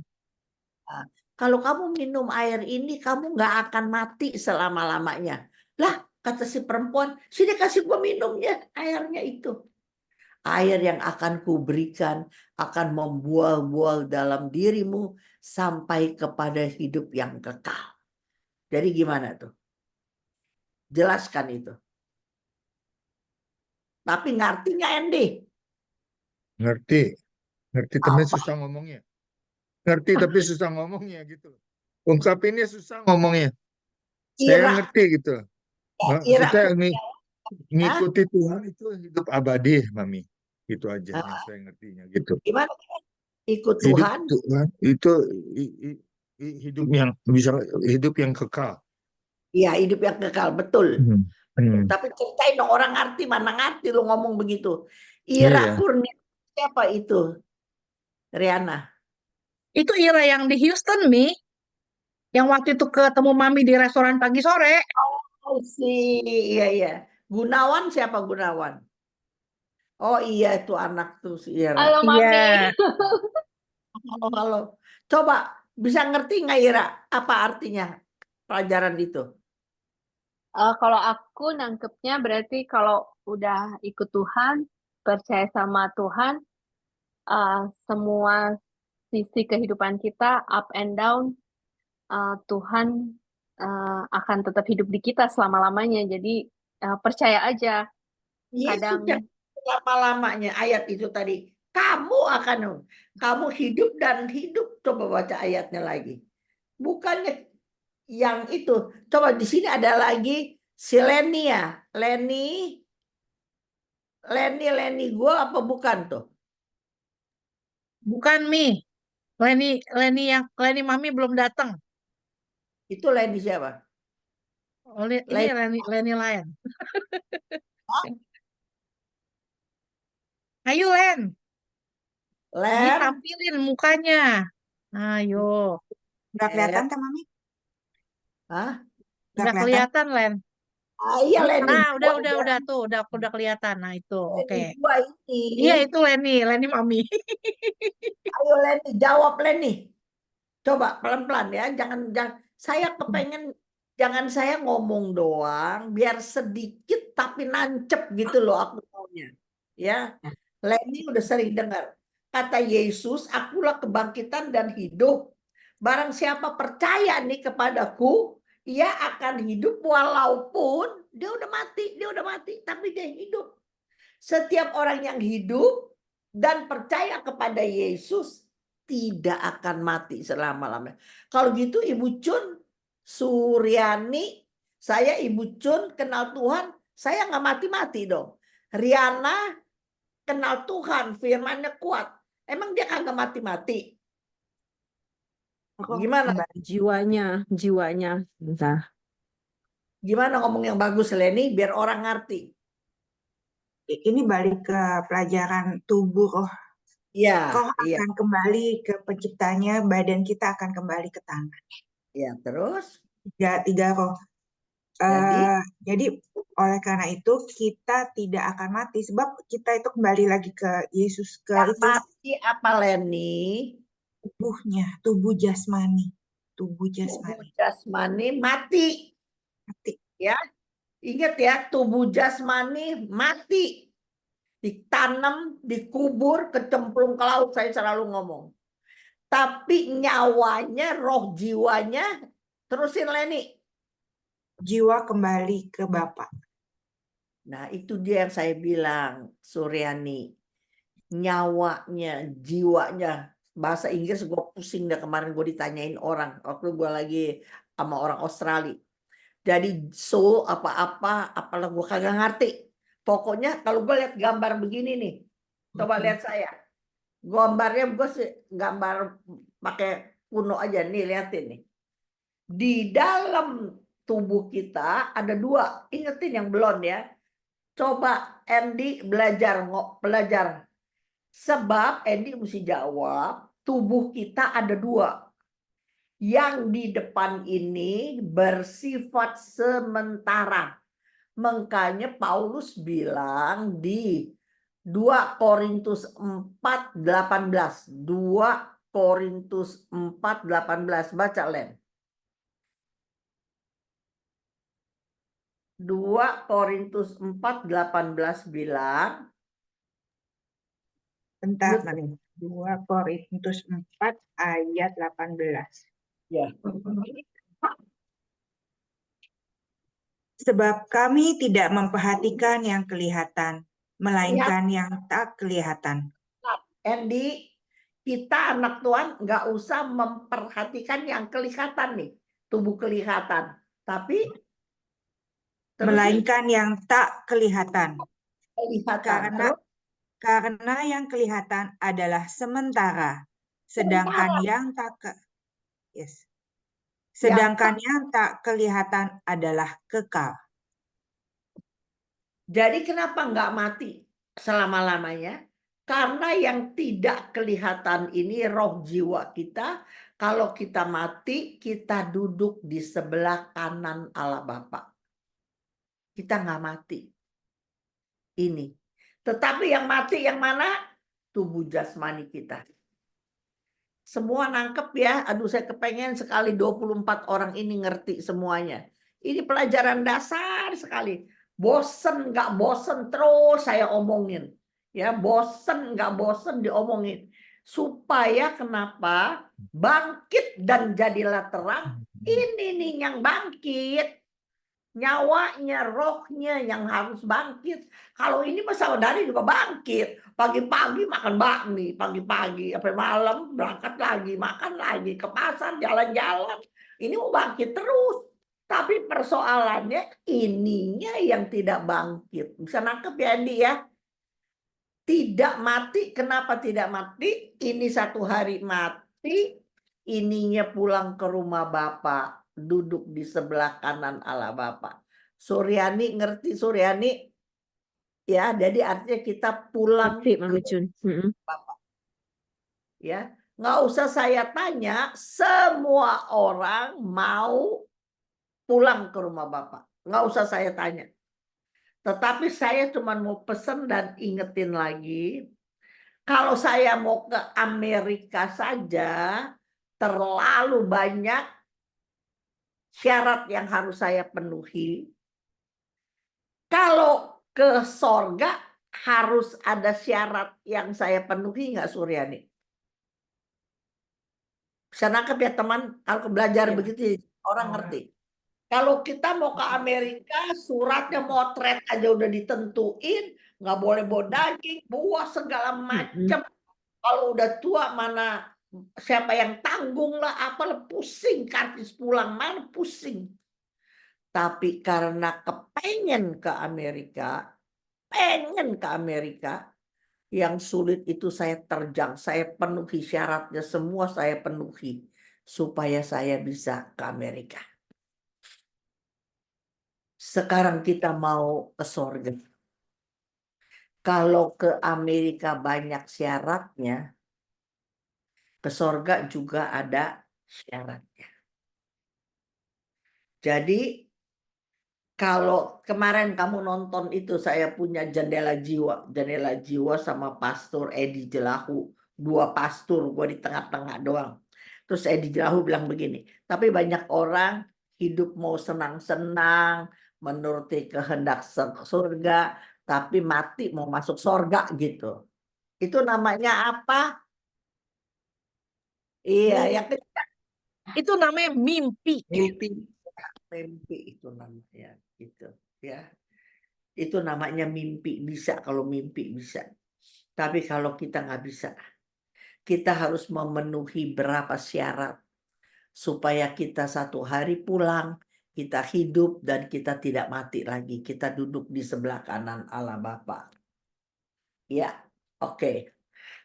Nah, kalau kamu minum air ini kamu nggak akan mati selama-lamanya. Lah, kata si perempuan, sini kasih gua minumnya airnya itu. Air yang akan kuberikan akan membual-bual dalam dirimu sampai kepada hidup yang kekal. Jadi gimana tuh? Jelaskan itu. Tapi ngerti nggak Andy? Ngerti. Ngerti tapi Apa? susah ngomongnya. Ngerti tapi susah ngomongnya gitu. Ungkapinnya susah ngomongnya. Saya Ira, ngerti gitu. Ira, Kita Hah? ngikuti Tuhan itu hidup abadi, Mami. Itu aja yang Ah, saya ngertinya gitu. gimana? Ikut Hidup Tuhan? Tuhan itu hidup yang bisa, hidup yang kekal. Iya, hidup yang kekal, betul. Hmm. Tapi ceritain dong, orang ngerti, mana ngerti lu ngomong begitu. Ira Iya. Kurnia, siapa itu? Riana. Itu Ira yang di Houston, Mi. Yang waktu itu ketemu Mami di restoran pagi sore. Oh sih, iya iya. Gunawan siapa Gunawan? Oh iya, itu anak tuh si Ira. Halo Mami. Iya. Halo, halo. Coba bisa ngerti nggak Ira apa artinya pelajaran itu? Kalau aku nangkepnya berarti kalau udah ikut Tuhan, percaya sama Tuhan, semua sisi kehidupan kita up and down, Tuhan akan tetap hidup di kita selama-lamanya. Jadi percaya aja. Yesus Kadang yang lama-lamanya ayat itu tadi. Kamu hidup dan hidup. Coba baca ayatnya lagi. Bukannya yang itu. Coba di sini ada lagi si Leni ya. Leni gue apa bukan tuh? Bukan, Mi. Leni Mami belum datang. Itu Leni siapa? Ini Leni. Leni lain. Ayo, Len. Len. Ditampilin mukanya. Ayo. Udah kelihatan kan, Mami? Hah? Udah Udah kelihatan? kelihatan, Len. Iya Leni. Nah, udah tuh, udah kelihatan. Nah, itu. Oke. Leni gua ini. Iya, itu Leni Mami. Ayo Leni, jawab Leni. Coba pelan-pelan ya, jangan saya kepengen jangan saya ngomong doang, biar sedikit tapi nancep gitu loh aku maunya. Ya, Leni udah sering dengar. Kata Yesus, akulah kebangkitan dan hidup. Barang siapa percaya nih kepadaku, ia akan hidup walaupun dia udah mati, tapi dia hidup. Setiap orang yang hidup dan percaya kepada Yesus tidak akan mati selama-lamanya. Kalau gitu Ibu Cun, Suryani, saya Ibu Cun kenal Tuhan, saya nggak mati-mati dong. Riana kenal Tuhan, firman-Nya kuat. Emang dia kagak mati-mati? Aku Gimana? kembali. Jiwanya. Bentar. Gimana ngomong yang bagus, Leni, biar orang ngerti. Ini balik ke pelajaran tubuh roh. Iya, Roh iya, akan kembali ke penciptanya, badan kita akan kembali ke tanah. iya. Terus, Tiga roh. Jadi oleh karena itu kita tidak akan mati sebab kita itu kembali lagi ke Yesus, ke yang itu mati apa, Leni? tubuhnya, tubuh jasmani, Tubuh jasmani mati. mati. Ya, ingat ya, tubuh jasmani mati. Ditanam, dikubur, kecemplung ke laut, saya selalu ngomong. Tapi nyawanya, roh jiwanya, terusin Leni. Jiwa kembali ke Bapa. Nah, itu dia yang saya bilang, Suryani. Nyawanya, jiwanya. Bahasa Inggris gue pusing dah kemarin, gue ditanyain orang. Waktu gue lagi sama orang Australia. Jadi soul apa-apa, apalah gue kagak ngerti. Pokoknya kalau gue lihat gambar begini nih. Coba lihat saya. Gambarnya gue sih gambar pakai kuno aja nih, liatin nih. Di dalam tubuh kita ada dua. Ingetin yang belum ya. Coba Andy belajar. Sebab Andy mesti jawab, tubuh kita ada dua. Yang di depan ini bersifat sementara. Makanya Paulus bilang di 2 Korintus 4:18. 2 Korintus 4:18. Baca, Len. 2 Korintus 4:18 bilang. Bentar, Mami. 2 Korintus 4 ayat 18. Ya. Sebab kami tidak memperhatikan yang kelihatan, melainkan yang tak kelihatan. Andy, kita anak Tuhan nggak usah memperhatikan yang kelihatan nih, tubuh kelihatan, tapi Melainkan yang tak kelihatan. kelihatan. Karena yang kelihatan adalah sementara, sedangkan yang tak kelihatan adalah kekal. Jadi kenapa nggak mati selama-lamanya? Karena yang tidak kelihatan ini roh jiwa kita. Kalau kita mati, kita duduk di sebelah kanan Allah Bapa. Kita nggak mati. Ini. Tetapi yang mati yang mana? Tubuh jasmani kita. Semua nangkep ya. Aduh, saya kepengen sekali 24 orang ini ngerti semuanya. Ini pelajaran dasar sekali. Bosen nggak bosen terus saya omongin. Ya, bosen nggak bosen diomongin. Supaya kenapa? Bangkit dan jadilah terang. Ini nih yang bangkit. Nyawanya, rohnya yang harus bangkit. Kalau ini Mas Saudari juga bangkit. Pagi-pagi makan bakmi, pagi-pagi sampai malam berangkat lagi, makan lagi, ke pasar, jalan-jalan. Ini mau bangkit terus. Tapi persoalannya ininya yang tidak bangkit. Bisa nangkep ya Andi ya? Tidak mati, kenapa tidak mati? Ini satu hari mati, ininya pulang ke rumah Bapak. Duduk di sebelah kanan Allah Bapa. Suryani ngerti Suryani? Ya, jadi artinya kita pulang Ngerti, Mami ke Cun. Bapak. Ya, nggak usah saya tanya, semua orang mau pulang ke rumah Bapak. Nggak usah saya tanya. Tetapi saya cuma mau pesan dan ingetin lagi, kalau saya mau ke Amerika saja, terlalu banyak syarat yang harus saya penuhi. Kalau ke sorga harus ada syarat yang saya penuhi nggak Suryani? Bisa nangkep ya teman, kalau belajar begitu orang ngerti. Kalau kita mau ke Amerika, suratnya motret aja udah ditentuin, nggak boleh bawa daging, buah segala macam. Kalau udah tua mana siapa yang tanggung lah, apalah pusing, kartis pulang mana pusing. Tapi karena pengen ke Amerika, yang sulit itu saya terjang, saya penuhi syaratnya semua, saya penuhi supaya saya bisa ke Amerika. Sekarang kita mau ke sorga. Kalau ke Amerika banyak syaratnya, ke sorga juga ada syaratnya. Jadi kalau kemarin kamu nonton itu, saya punya Jendela Jiwa sama Pastor Edi Jelahu, 2 pastor, gue di tengah-tengah doang. Terus Edi Jelahu bilang begini, tapi banyak orang hidup mau senang-senang, menuruti kehendak surga, tapi mati mau masuk surga gitu. Itu namanya apa? Iya, yang Itu namanya mimpi. mimpi itu namanya gitu ya. Itu namanya mimpi, bisa kalau mimpi bisa. Tapi kalau kita nggak bisa, kita harus memenuhi berapa syarat supaya kita satu hari pulang, kita hidup dan kita tidak mati lagi. Kita duduk di sebelah kanan Allah Bapa. Ya, oke.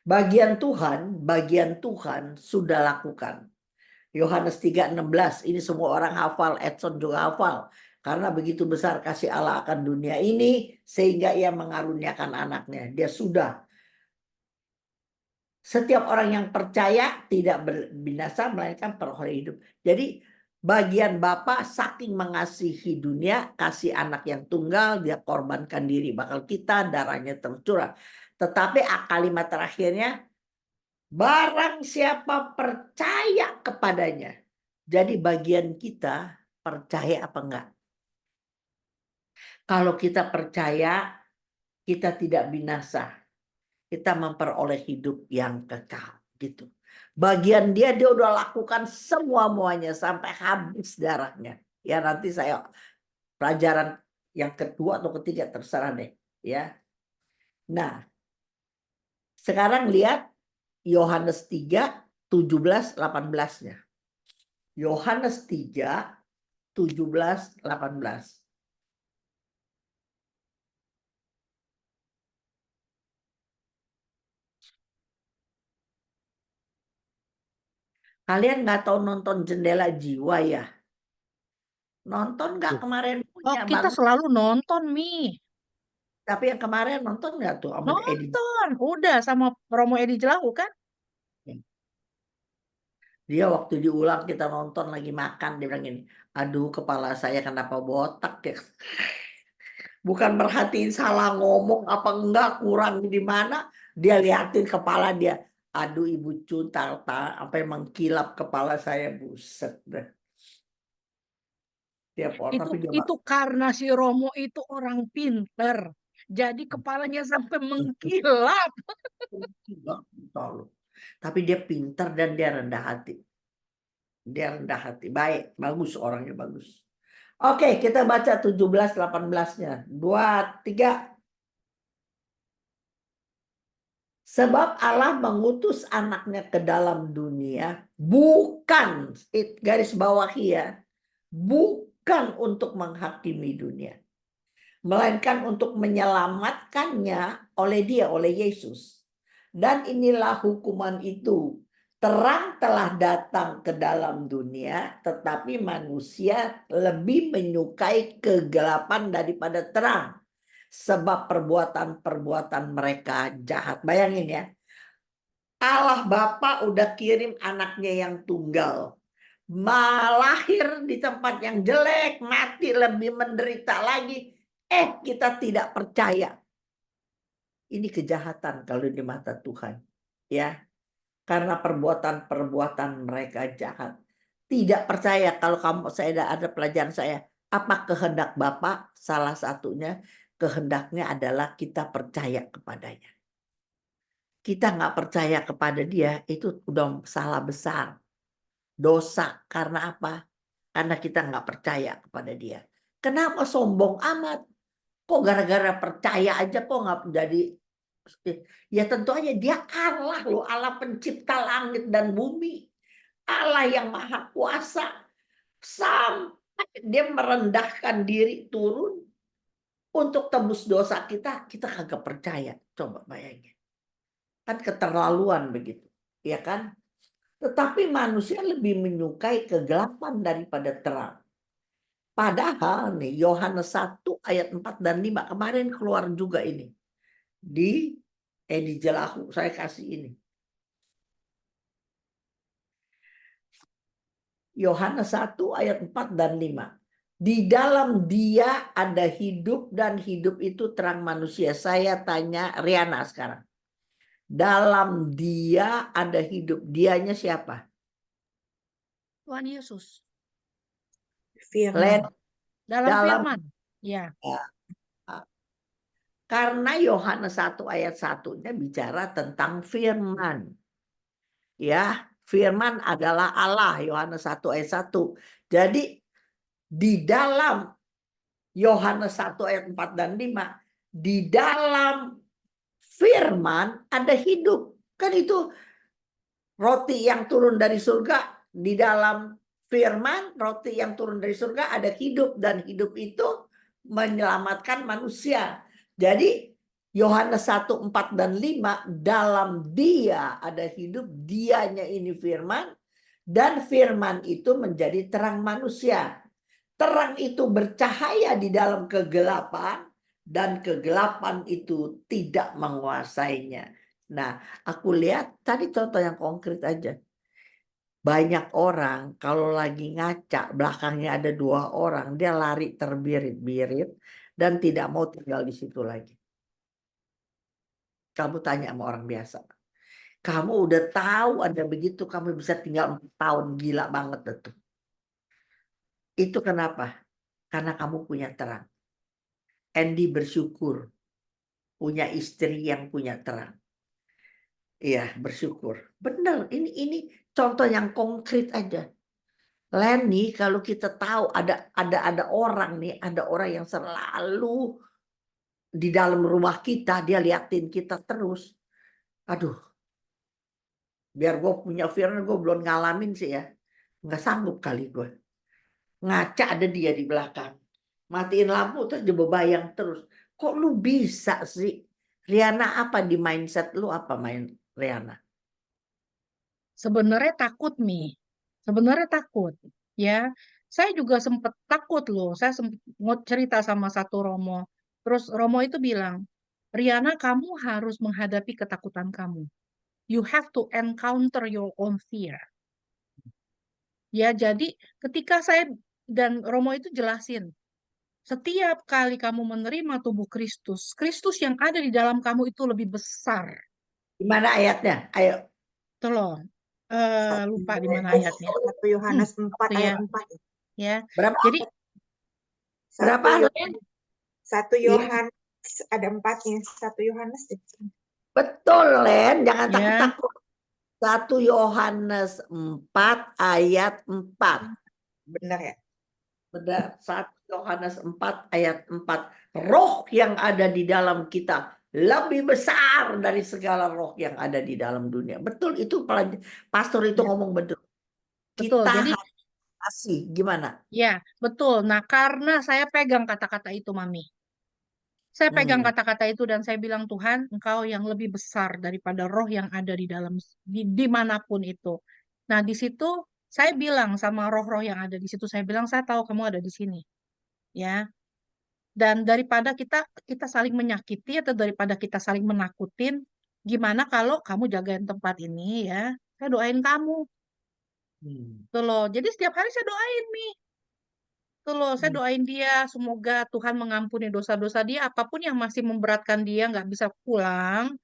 Bagian Tuhan sudah lakukan. Yohanes 3:16, ini semua orang hafal, Edson juga hafal. Karena begitu besar kasih Allah akan dunia ini, sehingga ia mengaruniakan anaknya. Dia sudah. Setiap orang yang percaya tidak binasa, melainkan peroleh hidup. Jadi bagian Bapa saking mengasihi dunia, kasih anak yang tunggal, dia korbankan diri. Bakal kita darahnya tercurah. Tetapi kalimat terakhirnya, barang siapa percaya kepadanya. Jadi bagian kita percaya apa enggak? Kalau kita percaya, kita tidak binasa. Kita memperoleh hidup yang kekal gitu. Bagian dia udah lakukan semuanya sampai habis darahnya. Ya nanti saya pelajaran yang kedua atau ketiga terserah deh ya. Nah, sekarang lihat Yohanes 3, 17, 18-nya. Yohanes 3, 17, 18. Kalian nggak tahu nonton Jendela Jiwa ya? Nonton nggak kemarin Oh, punya kita bagus. selalu nonton, Mi. Tapi yang kemarin nonton nggak tuh sama Edi? Nonton. Udah sama Romo Edi Jelahu kan? Dia waktu diulang kita nonton lagi makan, dia bilang gini, aduh kepala saya kenapa botak ya. Bukan merhatiin salah ngomong apa enggak, kurang di mana, dia liatin kepala dia. Aduh Ibu Cun, sampai mengkilap kepala saya, buset deh. Tiap orang, tapi dia Itu karena si Romo itu orang pinter. Jadi kepalanya sampai mengkilap. tapi dia pintar dan dia rendah hati. Dia rendah hati, baik, bagus, orangnya bagus. Oke, kita baca 17, 18-nya. 2, 3. Sebab Allah mengutus anaknya ke dalam dunia, bukan, garis bawahi ya, bukan untuk menghakimi dunia, melainkan untuk menyelamatkannya oleh Yesus. Dan inilah hukuman itu, terang telah datang ke dalam dunia, tetapi manusia lebih menyukai kegelapan daripada terang, sebab perbuatan-perbuatan mereka jahat. Bayangin ya, Allah Bapa udah kirim anaknya yang tunggal, lahir di tempat yang jelek, mati lebih menderita lagi. Kita tidak percaya. Ini kejahatan kalau di mata Tuhan, ya. Karena perbuatan-perbuatan mereka jahat. Tidak percaya. Kalau saya ada pelajaran saya, apa kehendak Bapa? Salah satunya kehendaknya adalah kita percaya kepadanya. Kita nggak percaya kepada dia, itu udah salah besar. Dosa. Karena apa? karena kita nggak percaya kepada dia. Kenapa sombong amat? Kok gara-gara percaya aja kok nggak jadi? Ya tentu aja dia Allah loh, Allah pencipta langit dan bumi, Allah yang maha kuasa. Sampai dia merendahkan diri turun untuk tebus dosa kita kagak percaya. Coba bayangin. Kan keterlaluan begitu, ya kan? Tetapi manusia lebih menyukai kegelapan daripada terang. Padahal nih Yohanes 1 ayat 4 dan 5 kemarin keluar juga ini. Di Jelahu saya kasih ini. Yohanes 1 ayat 4 dan 5. Di dalam dia ada hidup dan hidup itu terang manusia. Saya tanya Riana sekarang. Dalam dia ada hidup. Dianya siapa? Tuhan Yesus. Firman. Dalam Dalam firman. Ya. Karena Yohanes 1 ayat 1-nya bicara tentang firman. Ya, firman adalah Allah, Yohanes 1 ayat 1. Jadi di dalam Yohanes 1 ayat 4 dan 5, di dalam firman ada hidup. Kan itu roti yang turun dari surga, di dalam firman roti yang turun dari surga ada hidup, dan hidup itu menyelamatkan manusia. Jadi Yohanes 1, 4 dan 5, dalam dia ada hidup, dianya ini firman, dan firman itu menjadi terang manusia. Terang itu bercahaya di dalam kegelapan, dan kegelapan itu tidak menguasainya. Nah, aku lihat tadi contoh yang konkret aja. Banyak orang kalau lagi ngaca, belakangnya ada 2 orang, dia lari terbirit-birit dan tidak mau tinggal di situ lagi. Kamu tanya sama orang biasa. Kamu udah tahu ada begitu, kamu bisa tinggal 4 tahun, gila banget itu. Itu kenapa? Karena kamu punya terang. Andy bersyukur punya istri yang punya terang. Iya, bersyukur. Benar, ini contoh yang konkret aja. Lenny, kalau kita tahu ada orang nih, ada orang yang selalu di dalam rumah kita, dia liatin kita terus. Aduh, biar gue punya firman, gue belum ngalamin sih ya. Nggak sanggup kali gue. Ngaca ada dia di belakang. Matiin lampu terus dia bebayang terus. Kok lu bisa sih? Riana, apa di mindset lu, apa main Riana? Sebenarnya takut, Mi. Sebenarnya takut. Ya. Saya juga sempat takut loh. Saya sempat cerita sama satu Romo. Terus Romo itu bilang, Riana, kamu harus menghadapi ketakutan kamu. You have to encounter your own fear. Ya, jadi ketika saya dan Romo itu jelasin, setiap kali kamu menerima tubuh Kristus, Kristus yang ada di dalam kamu itu lebih besar. Di mana ayatnya? Ayo. Itu loh. Lupa di mana ayatnya. 1 Yohanes 4 ayat 4. Ya. Berapa? Jadi 1 Yohanes ada 4-nya. 1 Yohanes. Betul, Len. Jangan Ya. takut-takut. 1 Yohanes 4 ayat 4. Benar ya? Benar. 1 Yohanes 4 ayat 4. Roh yang ada di dalam kita lebih besar dari segala roh yang ada di dalam dunia. Betul, itu pastor itu ngomong betul. Betul. Kita Jadi harus kasih. Gimana? ya, betul. Nah, karena saya pegang kata-kata itu, Mami. Saya pegang kata-kata itu dan saya bilang, Tuhan, Engkau yang lebih besar daripada roh yang ada di dalam dimanapun itu. Nah, di situ saya bilang sama roh-roh yang ada di situ, saya bilang, saya tahu kamu ada di sini. Ya. Dan daripada kita saling menyakiti atau daripada kita saling menakutin, gimana kalau kamu jagain tempat ini ya? Saya doain kamu. Tuh loh. Jadi setiap hari saya doain nih. Tuh loh, saya doain dia semoga Tuhan mengampuni dosa-dosa dia, apapun yang masih memberatkan dia nggak bisa pulang,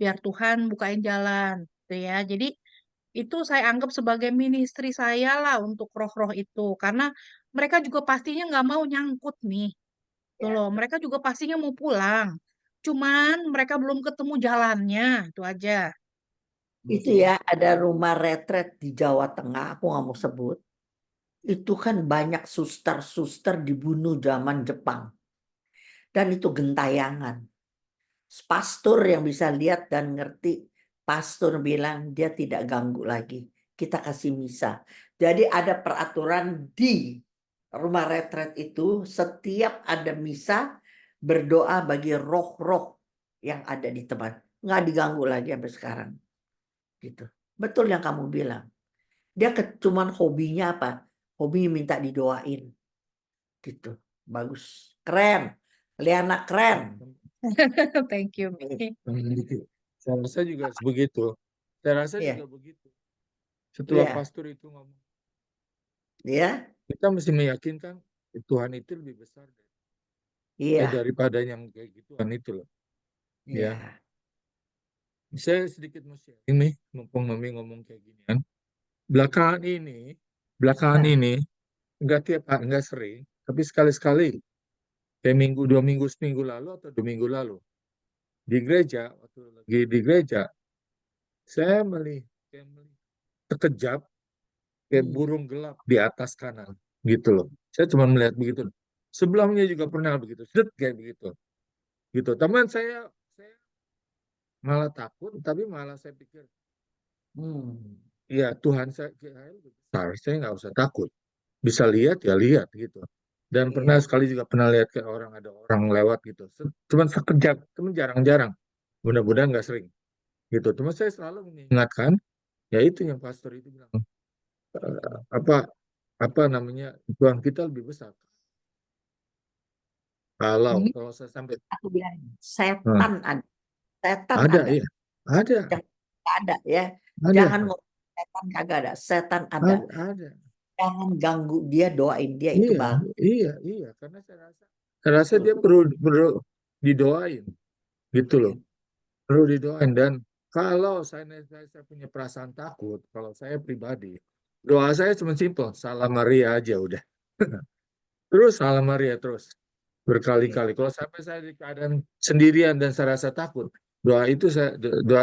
biar Tuhan bukain jalan, gitu ya. Jadi itu saya anggap sebagai ministry saya lah untuk roh-roh itu, karena mereka juga pastinya nggak mau nyangkut nih. Tuh loh, mereka juga pastinya mau pulang. Cuman mereka belum ketemu jalannya, itu aja. Itu ya, ada rumah retret di Jawa Tengah, aku nggak mau sebut. Itu kan banyak suster-suster dibunuh zaman Jepang. Dan itu gentayangan. Pastor yang bisa lihat dan ngerti, pastor bilang dia tidak ganggu lagi. Kita kasih misa. Jadi ada peraturan di rumah retret itu, setiap ada misa, berdoa bagi roh-roh yang ada di tempat. Nggak diganggu lagi sampai sekarang. Gitu. Betul yang kamu bilang. Dia cuman hobinya apa? Hobi minta didoain. Gitu. Bagus. Keren. Liana keren. Thank you, Mi. Saya rasa juga begitu. Saya rasa Iya. juga begitu. Setelah Iya. pastor itu ngomong, Iya. kita mesti meyakinkan Tuhan itu lebih besar Iya. daripada yang kayak gituan itu loh. Iya. Ya, saya sedikit mau sharing nih, mumpung Mami ngomong kayak gini kan. Belakangan Nah. ini, enggak sering, tapi sekali-sekali, kayak dua minggu, seminggu lalu atau 2 minggu lalu, di gereja, waktu lagi di gereja, saya melihat sekejap kayak burung gelap di atas kanan, gitu loh. Saya cuma melihat begitu. Sebelumnya juga pernah begitu, kayak begitu. Gitu. Teman saya malah takut, tapi malah saya pikir, ya Tuhan saya besar, saya nggak usah takut. Bisa lihat ya lihat gitu. Dan pernah Iya. sekali juga pernah lihat kayak ada orang lewat gitu. Cuman sekejap, teman jarang-jarang. Mudah-mudahan nggak sering gitu. Cuma saya selalu mengingatkan, ya itu yang pastor itu bilang, apa namanya, Tuhan kita lebih besar. Kalau saya sampai Aku bilang setan ada. Setan ada, ada. iya, ada, Jangan ada ya. Jangan ada, ngomong setan kagak ada. Setan ada. ada. Jangan ganggu dia, doain dia itu Iya, bagus. iya, karena saya rasa dia perlu didoain, gitu loh, perlu didoain. Dan kalau saya punya perasaan takut, kalau saya pribadi, doa saya cuma simpel, Salam Maria aja udah. Terus Salam Maria terus berkali-kali. Kalau sampai saya di keadaan sendirian dan saya rasa takut, doa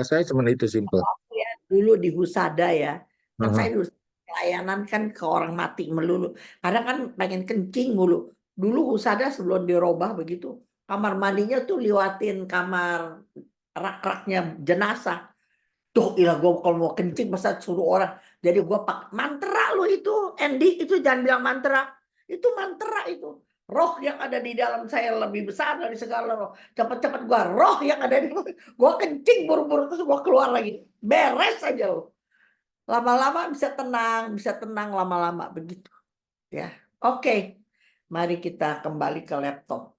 saya cuma itu simpel. Ya, dulu di Husada ya, kan Aha. saya dulu pelayanan kan ke orang mati melulu. Kadang kan pengen kencing mulu. Dulu Husada sebelum dirubah begitu, kamar mandinya tuh liwatin kamar rak-raknya jenazah. Tuh ilah gue kalau mau kencing masa suruh orang. Jadi gue pak mantra lo itu, Andy itu jangan bilang mantra. Itu mantra itu. Roh yang ada di dalam saya lebih besar dari segala roh. Cepat-cepat gue roh yang ada di gue kencing buru-buru terus gue keluar lagi. Beres aja lo. Lama-lama bisa tenang lama-lama begitu. Ya, oke. Mari kita kembali ke laptop.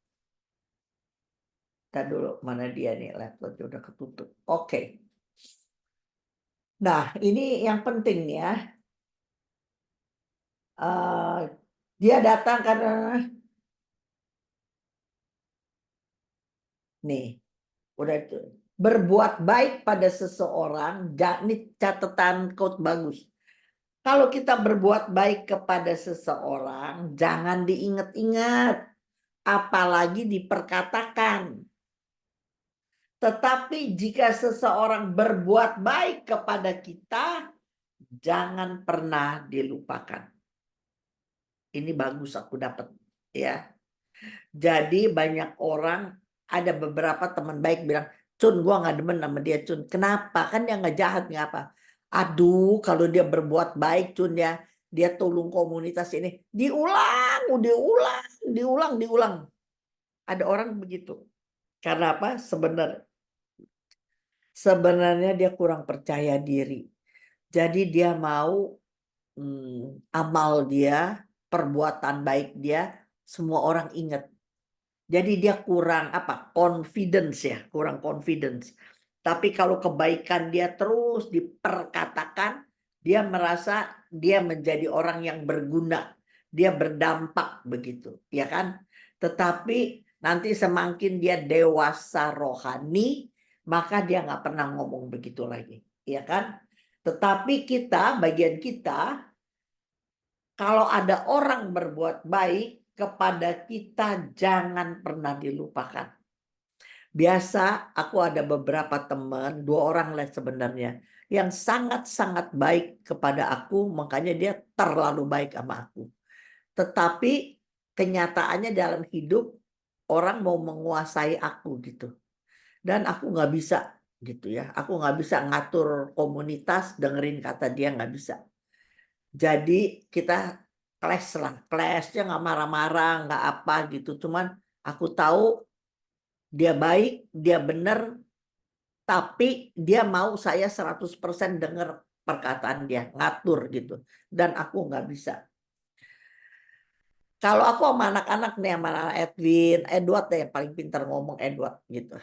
Kita dulu mana dia nih laptopnya udah ketutup. Oke. Nah, ini yang penting ya. Dia datang karena nih, udah itu. Berbuat baik pada seseorang, ini catatan quote bagus. Kalau kita berbuat baik kepada seseorang, jangan diingat-ingat, apalagi diperkatakan. Tetapi jika seseorang berbuat baik kepada kita, jangan pernah dilupakan. Ini bagus aku dapat ya. Jadi banyak orang, ada beberapa teman baik bilang, Cun, gua nggak demen sama dia, Cun. Kenapa? Kan dia nggak jahat, nggak apa. Aduh, kalau dia berbuat baik, Cun ya, dia tolong komunitas ini. Diulang. Ada orang begitu. Karena apa? Sebenarnya dia kurang percaya diri. Jadi dia mau amal dia, perbuatan baik dia, semua orang ingat. Jadi dia kurang confidence ya, kurang confidence. Tapi kalau kebaikan dia terus diperkatakan, dia merasa dia menjadi orang yang berguna, dia berdampak begitu, ya kan? Tetapi nanti semakin dia dewasa rohani, maka dia nggak pernah ngomong begitu lagi, ya kan? Tetapi bagian kita, kalau ada orang berbuat baik kepada kita, jangan pernah dilupakan. Biasa aku ada beberapa teman, 2 orang lah sebenarnya, yang sangat-sangat baik kepada aku, makanya dia terlalu baik sama aku. Tetapi kenyataannya dalam hidup, orang mau menguasai aku gitu. Dan aku nggak bisa gitu ya. Aku nggak bisa ngatur komunitas, dengerin kata dia, nggak bisa. Jadi kita clash lah, clash-nya nggak marah-marah, nggak apa gitu. Cuman aku tahu dia baik, dia benar, tapi dia mau saya 100% dengar perkataan dia, ngatur gitu. Dan aku nggak bisa. Kalau aku sama anak-anak nih, sama anak Edwin, Edward deh yang paling pintar ngomong, Edward gitu.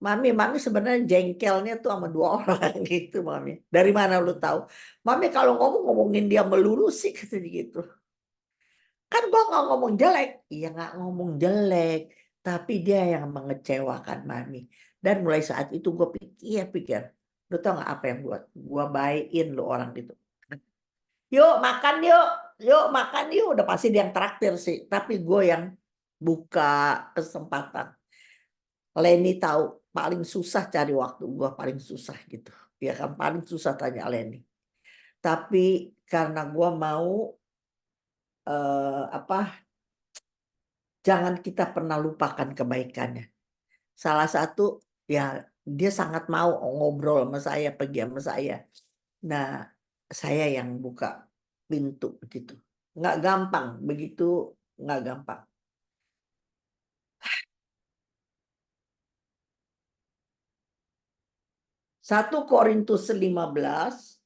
Mami sebenarnya jengkelnya tuh sama 2 orang gitu, Mami. Dari mana lu tahu? Mami kalau ngomongin dia melulu sih katanya gitu. Kan gua nggak ngomong jelek. Iya nggak ngomong jelek, tapi dia yang mengecewakan Mami. Dan mulai saat itu gue pikir, lu tau nggak apa yang buat? Gua baikin lu orang gitu. Yuk makan yuk makan yuk. Udah pasti dia yang traktir sih. Tapi gue yang buka kesempatan. Leni tahu paling susah cari waktu. Gue paling susah gitu. Ya kan paling susah tanya Leni. Tapi karena gue mau jangan kita pernah lupakan kebaikannya. Salah satu ya dia sangat mau ngobrol sama saya, pergi sama saya. Nah, saya yang buka pintu gitu. Nggak gampang, begitu nggak gampang. Satu Korintus 15,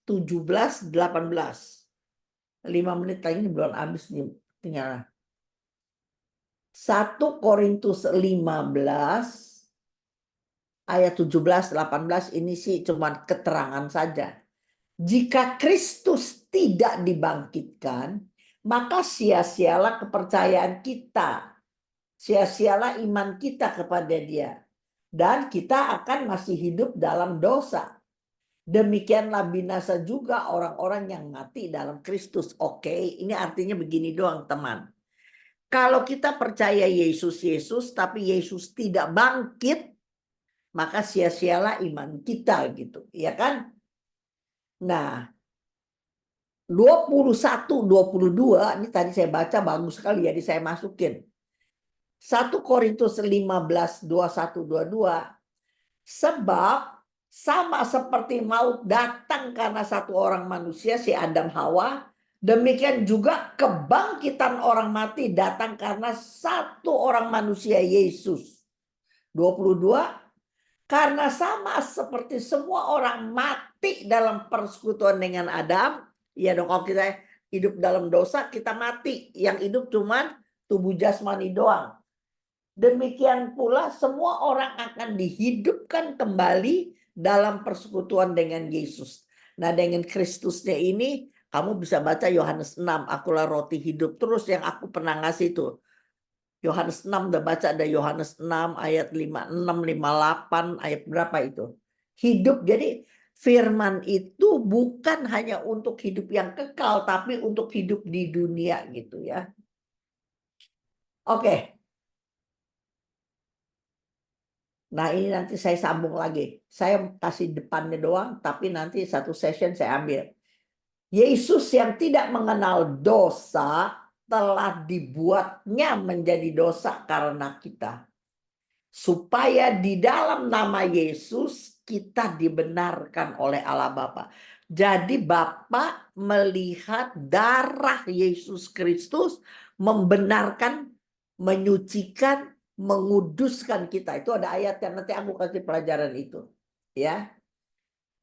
17, 18. 5 menit lagi ini belum habis nih. Tinggal 1 Korintus 15 ayat 17, 18 ini sih cuma keterangan saja. Jika Kristus tidak dibangkitkan, maka sia-sialah kepercayaan kita. Sia-sialah iman kita kepada dia. Dan kita akan masih hidup dalam dosa. Demikianlah binasa juga orang-orang yang mati dalam Kristus. Oke, ini artinya begini doang teman. Kalau kita percaya Yesus, tapi Yesus tidak bangkit, maka sia-sialah iman kita gitu. Ya kan? Nah, 21, 22, ini tadi saya baca bagus sekali jadi saya masukin. 1 Korintus 15, 21, 22. Sebab sama seperti maut datang karena satu orang manusia, si Adam Hawa, demikian juga kebangkitan orang mati datang karena satu orang manusia, Yesus. 22. Karena sama seperti semua orang mati dalam persekutuan dengan Adam, ya dong kalau kita hidup dalam dosa kita mati, yang hidup cuman tubuh jasmani doang. Demikian pula semua orang akan dihidupkan kembali dalam persekutuan dengan Yesus. Nah, dengan Kristusnya ini kamu bisa baca Yohanes 6, akulah roti hidup. Terus yang aku pernah ngasih itu Yohanes 6, udah baca ada Yohanes 6 ayat 56, 58, ayat berapa itu? Hidup, jadi firman itu bukan hanya untuk hidup yang kekal, tapi untuk hidup di dunia gitu ya. Oke. Nah ini nanti saya sambung lagi. Saya kasih depannya doang, tapi nanti satu session saya ambil. Yesus yang tidak mengenal dosa telah dibuatnya menjadi dosa karena kita. Supaya di dalam nama Yesus kita dibenarkan oleh Allah Bapa. Jadi Bapa melihat darah Yesus Kristus membenarkan, menyucikan, menguduskan kita. Itu ada ayat yang nanti aku kasih pelajaran itu. Ya.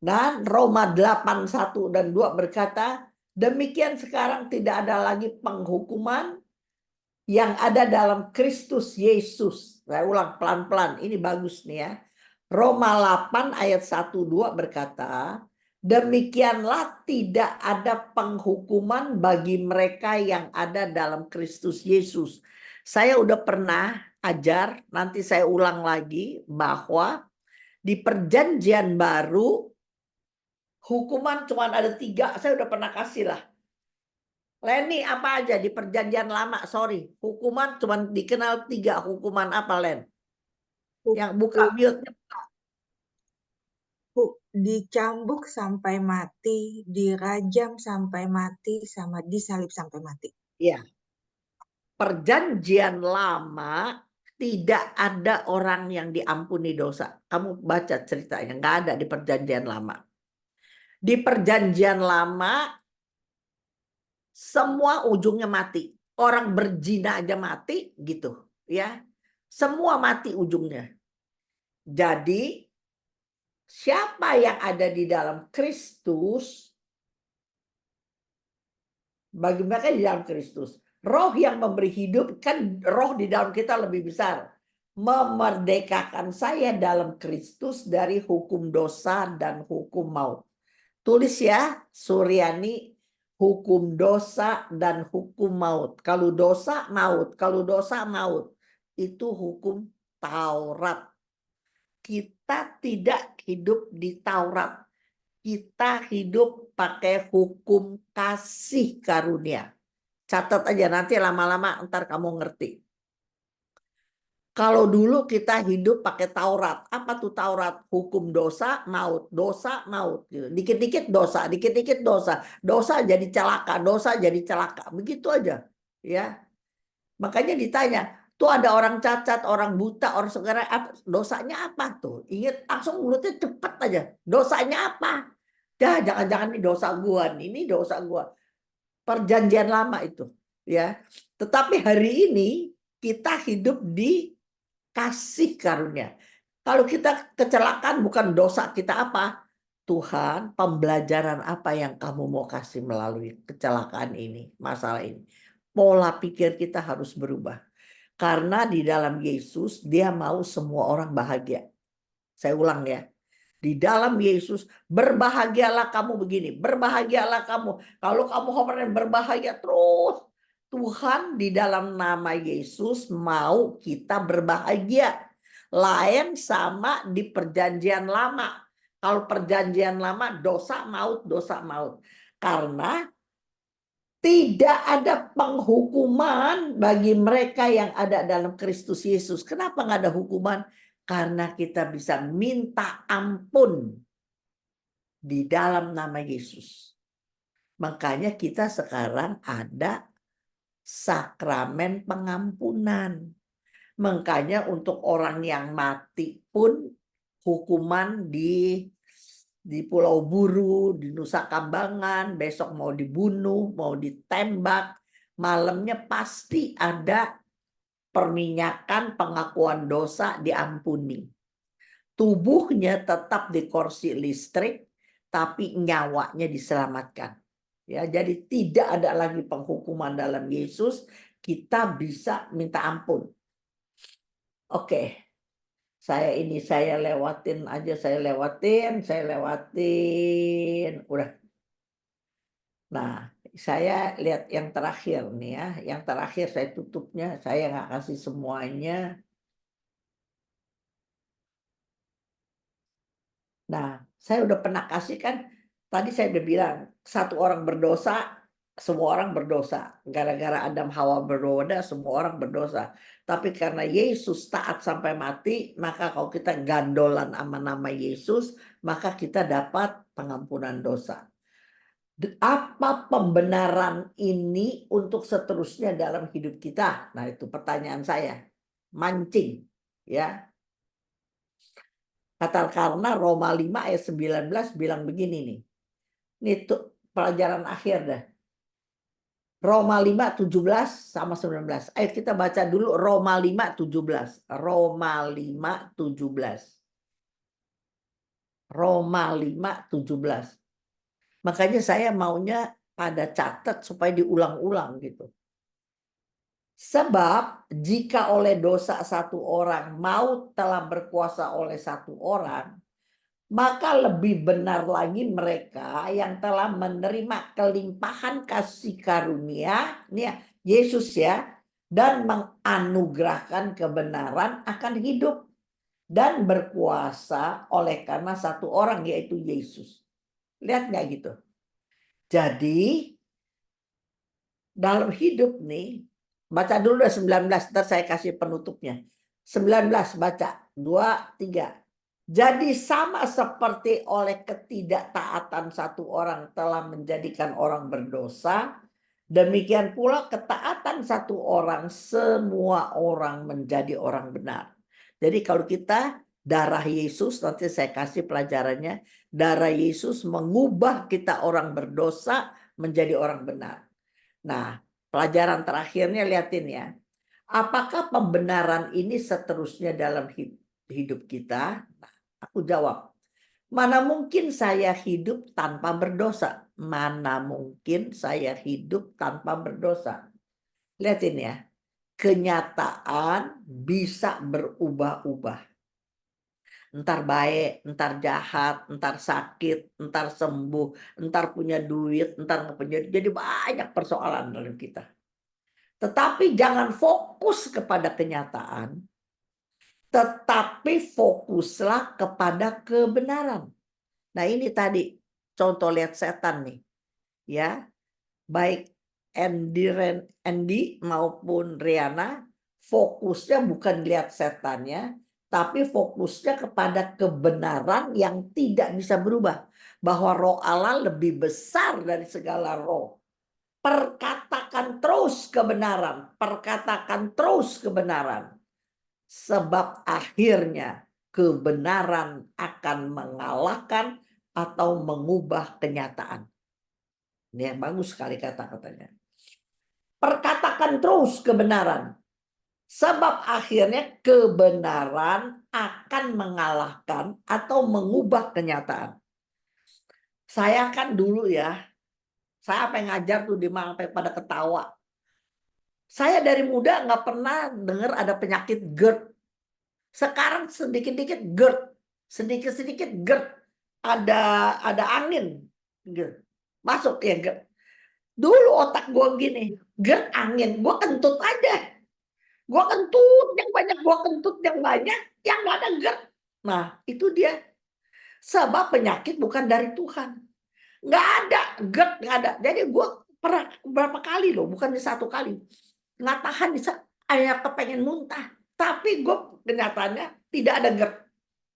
Dan Roma 8, 1 dan 2 berkata, demikian sekarang tidak ada lagi penghukuman yang ada dalam Kristus Yesus. Saya ulang pelan-pelan, ini bagus nih ya. Roma 8 ayat 1-2 berkata, demikianlah tidak ada penghukuman bagi mereka yang ada dalam Kristus Yesus. Saya udah pernah ajar, nanti saya ulang lagi, bahwa di perjanjian baru, hukuman cuma ada 3, saya udah pernah kasih lah. Leni apa aja di perjanjian lama, sorry. Hukuman cuma dikenal 3, hukuman apa Len? Yang buka Hukum mute-nya. dicambuk sampai mati, dirajam sampai mati, sama disalib sampai mati. Ya. Perjanjian lama tidak ada orang yang diampuni dosa. Kamu baca ceritanya, nggak ada di perjanjian lama. Di perjanjian lama semua ujungnya mati. Orang berzina aja mati gitu, ya. Semua mati ujungnya. Jadi siapa yang ada di dalam Kristus, bagi mereka di dalam Kristus, roh yang memberi hidup, kan roh di dalam kita lebih besar, memerdekakan saya dalam Kristus dari hukum dosa dan hukum maut. Tulis ya, Suryani, hukum dosa dan hukum maut. Kalau dosa maut, kalau dosa maut, itu hukum Taurat. Kita tidak hidup di Taurat. Kita hidup pakai hukum kasih karunia. Catat aja, nanti lama-lama ntar kamu ngerti. Kalau dulu kita hidup pakai Taurat, apa tuh Taurat? Hukum dosa, maut, dosa, maut. Dikit-dikit dosa, dikit-dikit dosa. Dosa jadi celaka, dosa jadi celaka. Begitu aja. Ya. Makanya ditanya, tuh ada orang cacat, orang buta, orang segala, dosanya apa tuh? Ingat, langsung mulutnya cepet aja. Dosanya apa? Ya, jangan-jangan ini dosa gua, ini dosa gua. Perjanjian lama itu. Ya. Tetapi hari ini kita hidup di kasih karunia. Kalau kita kecelakaan bukan dosa kita apa? Tuhan, pembelajaran apa yang kamu mau kasih melalui kecelakaan ini, masalah ini. Pola pikir kita harus berubah. Karena di dalam Yesus dia mau semua orang bahagia. Saya ulang ya. Di dalam Yesus berbahagialah kamu begini, berbahagialah kamu. Kalau kamu kemarin berbahagia terus, Tuhan di dalam nama Yesus mau kita berbahagia. Lain sama di perjanjian lama. Kalau perjanjian lama dosa maut, dosa maut. Karena tidak ada penghukuman bagi mereka yang ada dalam Kristus Yesus. Kenapa nggak ada hukuman? Karena kita bisa minta ampun di dalam nama Yesus. Makanya kita sekarang ada sakramen pengampunan. Makanya untuk orang yang mati pun hukuman di Pulau Buru, di Nusa Kambangan, besok mau dibunuh, mau ditembak, malamnya pasti ada perminyakan pengakuan dosa diampuni. Tubuhnya tetap di kursi listrik, tapi nyawanya diselamatkan. Ya, jadi tidak ada lagi penghukuman dalam Yesus. Kita bisa minta ampun. Oke, saya lewatin aja, saya lewatin. Udah. Nah, saya lihat yang terakhir nih ya. Yang terakhir saya tutupnya, saya nggak kasih semuanya. Nah, saya udah pernah kasih kan, tadi saya udah bilang, satu orang berdosa, semua orang berdosa. Gara-gara Adam Hawa berdosa, semua orang berdosa. Tapi karena Yesus taat sampai mati, maka kalau kita gandolan sama nama Yesus, maka kita dapat pengampunan dosa. Apa pembenaran ini untuk seterusnya dalam hidup kita? Nah, itu pertanyaan saya. Mancing, ya. Karena Roma 5 ayat 19 bilang begini nih. Ini tuh pelajaran akhir dah. Roma 5, 17 sama 19. Ayo kita baca dulu Roma 5, 17. Roma 5, 17. Roma 5, 17. Makanya saya maunya pada catat supaya diulang-ulang gitu. Sebab jika oleh dosa satu orang maut telah berkuasa oleh satu orang, maka lebih benar lagi mereka yang telah menerima kelimpahan kasih karunia, nih Yesus ya, dan menganugerahkan kebenaran akan hidup dan berkuasa oleh karena satu orang yaitu Yesus. Lihat nggak gitu? Jadi dalam hidup nih, baca dulu 19, ntar saya kasih penutupnya. 19 baca. 2, 3. Jadi sama seperti oleh ketidaktaatan satu orang telah menjadikan orang berdosa, demikian pula ketaatan satu orang semua orang menjadi orang benar. Jadi kalau kita darah Yesus, nanti saya kasih pelajarannya, darah Yesus mengubah kita orang berdosa menjadi orang benar. Nah, pelajaran terakhirnya lihatin ya. Apakah pembenaran ini seterusnya dalam hidup kita? Nah, aku jawab, mana mungkin saya hidup tanpa berdosa? Mana mungkin saya hidup tanpa berdosa? Lihatin ya, kenyataan bisa berubah-ubah. Entar baik, entar jahat, entar sakit, entar sembuh, entar punya duit, entar nggak punya duit. Jadi banyak persoalan dalam kita. Tetapi jangan fokus kepada kenyataan, tetapi fokuslah kepada kebenaran. Nah ini tadi contoh lihat setan nih, ya, baik Andy maupun Riana fokusnya bukan lihat setannya, tapi fokusnya kepada kebenaran yang tidak bisa berubah, bahwa roh Allah lebih besar dari segala roh. Perkatakan terus kebenaran, perkatakan terus kebenaran. Sebab akhirnya kebenaran akan mengalahkan atau mengubah kenyataan. Ini yang bagus sekali kata-katanya. Perkatakan terus kebenaran. Sebab akhirnya kebenaran akan mengalahkan atau mengubah kenyataan. Saya kan dulu ya, saya sampai ngajar tuh di mana sampai pada ketawa. Saya dari muda nggak pernah dengar ada penyakit GERD. Sekarang sedikit-sedikit GERD, sedikit-sedikit GERD, ada angin GERD. Masuk ya GERD. Dulu otak gue gini, GERD angin, gue kentut aja. Gue kentut yang banyak, gue kentut yang banyak, yang nggak ada GERD. Nah itu dia. Sebab penyakit bukan dari Tuhan. Nggak ada GERD, nggak ada. Jadi gue pernah berapa kali loh, bukan satu kali. Nggak tahan, ayah kepengen muntah. Tapi gue kenyataannya tidak ada GERD.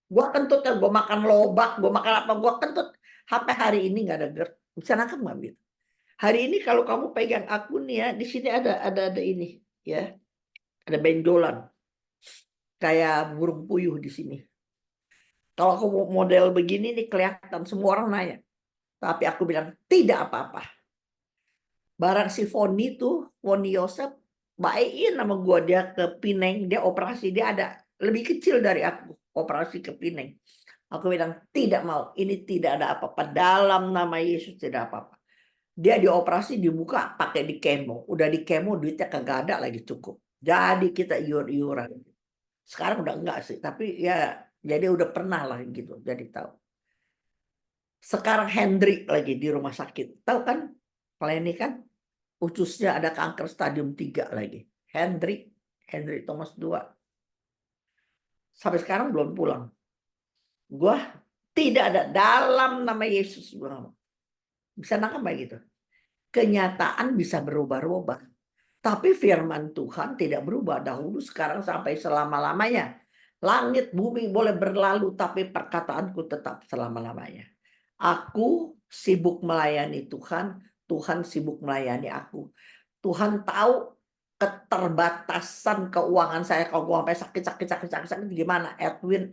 Gue kentut, gue makan lobak, gue makan apa, gue kentut. Sampai hari ini nggak ada GERD. Bisa nangkep nggak gitu? Hari ini kalau kamu pegang aku nih ya, di sini ada ini ya, ada benjolan kayak burung puyuh di sini. Kalau aku model begini nih kelihatan, semua orang nanya. Tapi aku bilang tidak apa-apa. Barang si Foni Yosef baikin sama gue, dia ke Pineng, dia operasi, dia ada lebih kecil dari aku, operasi ke Pineng. Aku bilang tidak mau, ini tidak ada apa-apa, dalam nama Yesus tidak apa-apa. Dia dioperasi, dibuka, pakai di kemo, udah di kemo duitnya kagak ada lagi cukup. Jadi kita iur-iuran. Sekarang udah enggak sih, tapi ya jadi udah pernah lah gitu, jadi tahu. Sekarang Hendrik lagi di rumah sakit, tahu kan? Klien ini kan ususnya ada kanker stadium 3 lagi. Hendrik Thomas 2. Sampai sekarang belum pulang. Gua tidak ada, dalam nama Yesus. Bisa nangkep gitu. Kenyataan bisa berubah-ubah. Tapi firman Tuhan tidak berubah. Dahulu, sekarang, sampai selama-lamanya. Langit bumi boleh berlalu, tapi perkataanku tetap selama-lamanya. Aku sibuk melayani Tuhan, Tuhan sibuk melayani aku. Tuhan tahu keterbatasan keuangan saya. Kalau gue sampai sakit gimana? Edward,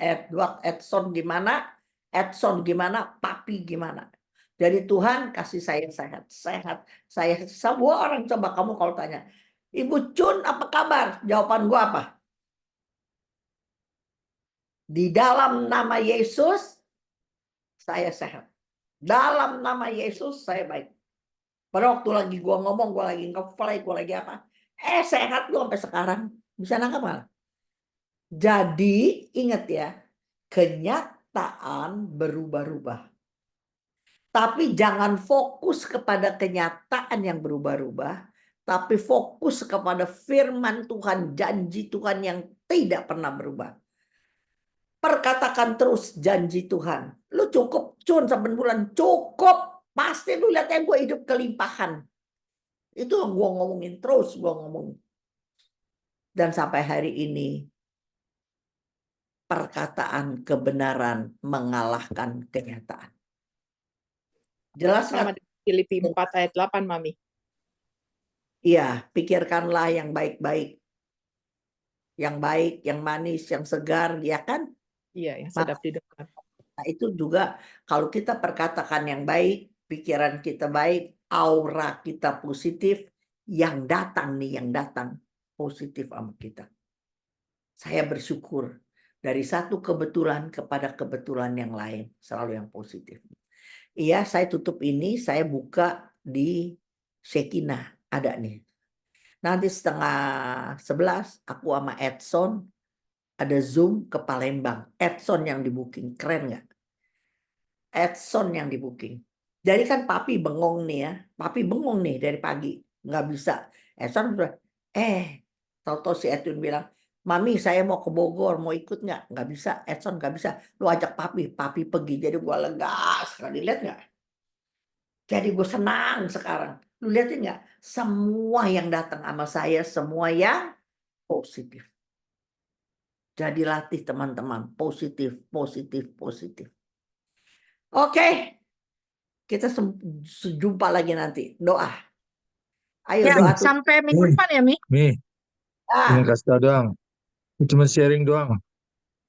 Edson gimana? Papi gimana? Jadi Tuhan kasih saya sehat. Saya semua orang coba, kamu kalau tanya, Ibu Cun apa kabar? Jawaban gue apa? Di dalam nama Yesus saya sehat. Dalam nama Yesus saya baik. Pada waktu lagi gue ngomong, gue lagi nge-fly, gue lagi apa? Sehat gue sampai sekarang. Bisa nangkep malah. Jadi ingat ya, kenyataan berubah-ubah. Tapi jangan fokus kepada kenyataan yang berubah-ubah, tapi fokus kepada firman Tuhan, janji Tuhan yang tidak pernah berubah. Perkatakan terus janji Tuhan. Lu cukup, Cun, 7 bulan cukup. Pasti lu lihat gue hidup kelimpahan. Itu yang gue ngomongin terus, gue ngomong. Dan sampai hari ini perkataan kebenaran mengalahkan kenyataan. Jelas Sama nggak? di Filipi 4 ayat 8, Mami. Iya, pikirkanlah yang baik-baik. Yang baik, yang manis, yang segar, ya kan? Iya, yang Maka sedap didengar. itu juga kalau kita perkatakan yang baik, pikiran kita baik, aura kita positif, yang datang positif sama kita. Saya bersyukur dari satu kebetulan kepada kebetulan yang lain, selalu yang positif. Iya, saya tutup ini, saya buka di Shekinah, ada nih. Nanti 10:30 aku sama Edson ada Zoom ke Palembang. Edson yang di booking, keren nggak? Edson yang di booking. Jadi kan papi bengong nih ya, papi bengong nih dari pagi, nggak bisa. Edson udah, tahu-tahu si Edwin bilang, Mami saya mau ke Bogor, mau ikut nggak? Nggak bisa, Edson nggak bisa. Lu ajak papi pergi. Jadi gue lega sekali, lihat nggak? Jadi gue senang sekarang. Lu lihatin nggak? Semua yang datang sama saya, semua yang positif. Jadi latih teman-teman, positif, positif, positif. Oke, kita jumpa lagi nanti. Doa. Ayo Ya, doa tuh. sampai minggu depan ya, Mi. Mi, ini Ah, kasih tau doang. Cuma sharing doang.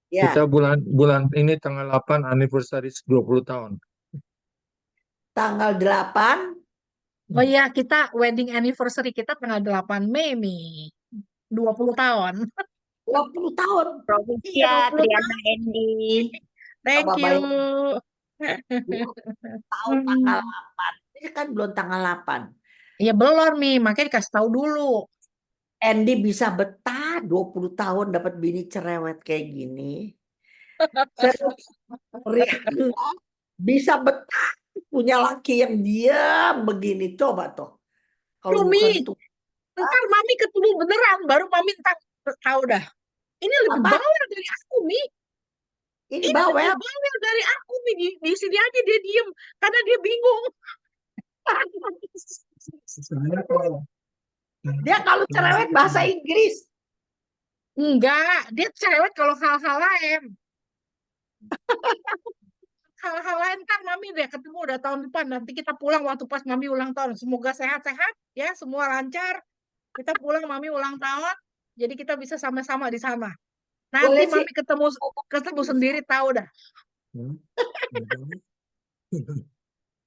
ya, Kita bulan ini tanggal 8 anniversary 20 tahun. tanggal 8. Oh iya, kita wedding anniversary kita tanggal 8 Mei, Mi. 20 tahun. 20 tahun. Iya, Provinsia 20 Triana Endi. Thank Coba you. bayangin, 20 tahun tanggal 8. Ini kan belum tanggal 8. Ya belum, Mi. Makanya dikasih tahu dulu. Andy bisa betah 20 tahun dapat bini cerewet kayak gini. Terus Rihanna bisa betah punya laki yang diam begini. Coba toh. Kalau Duh, bukan Mi. tuh Ntar Mami ketemu beneran. Baru Mami ntar tahu dah. Ini lebih apa? bawel dari aku, Mi. Ini Ini lebih bawel. bawel dari aku, Mi. Di sini aja dia diem. Karena dia bingung. Dia kalau cerewet bahasa Inggris. Enggak. Dia cerewet kalau hal-hal lain. Hal-hal lain kan Mami deh ketemu udah tahun depan. Nanti kita pulang waktu pas Mami ulang tahun. Semoga sehat-sehat ya, semua lancar. Kita pulang Mami ulang tahun. Jadi kita bisa sama-sama di sana. Nanti Boleh sih. Mami ketemu sendiri tahu dah.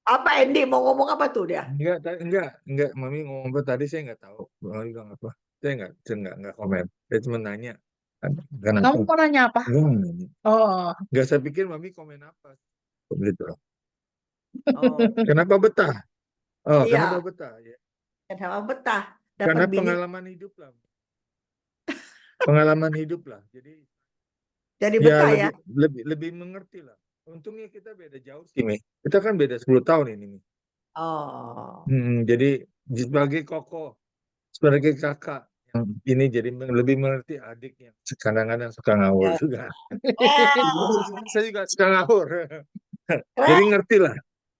Apa Andy mau ngomong apa tuh dia? Enggak. Mami ngomong apa tadi saya nggak tahu. Mami bilang apa? Saya nggak komen. Saya cuma nanya. Kenapa? Kamu mau nanya apa? Nanya. Oh, Nggak, saya pikir Mami komen apa. Gitu. Oh, Kenapa betah? Oh, iya. kenapa betah? Ya. Kenapa betah? Karena Dapat bini. pengalaman hidup lah. Pengalaman hidup lah. Jadi Jadi ya betah ya. lebih mengerti lah. Untungnya kita beda jauh sih, Mi. Kita kan beda 10 tahun ini, Mi. Oh. Jadi sebagai koko, sebagai kakak yang ini jadi lebih mengerti adik yang kadang-kadang suka ngawur Ya. juga. Eh, Saya juga suka ngawur. Jadi keren, ngerti lah.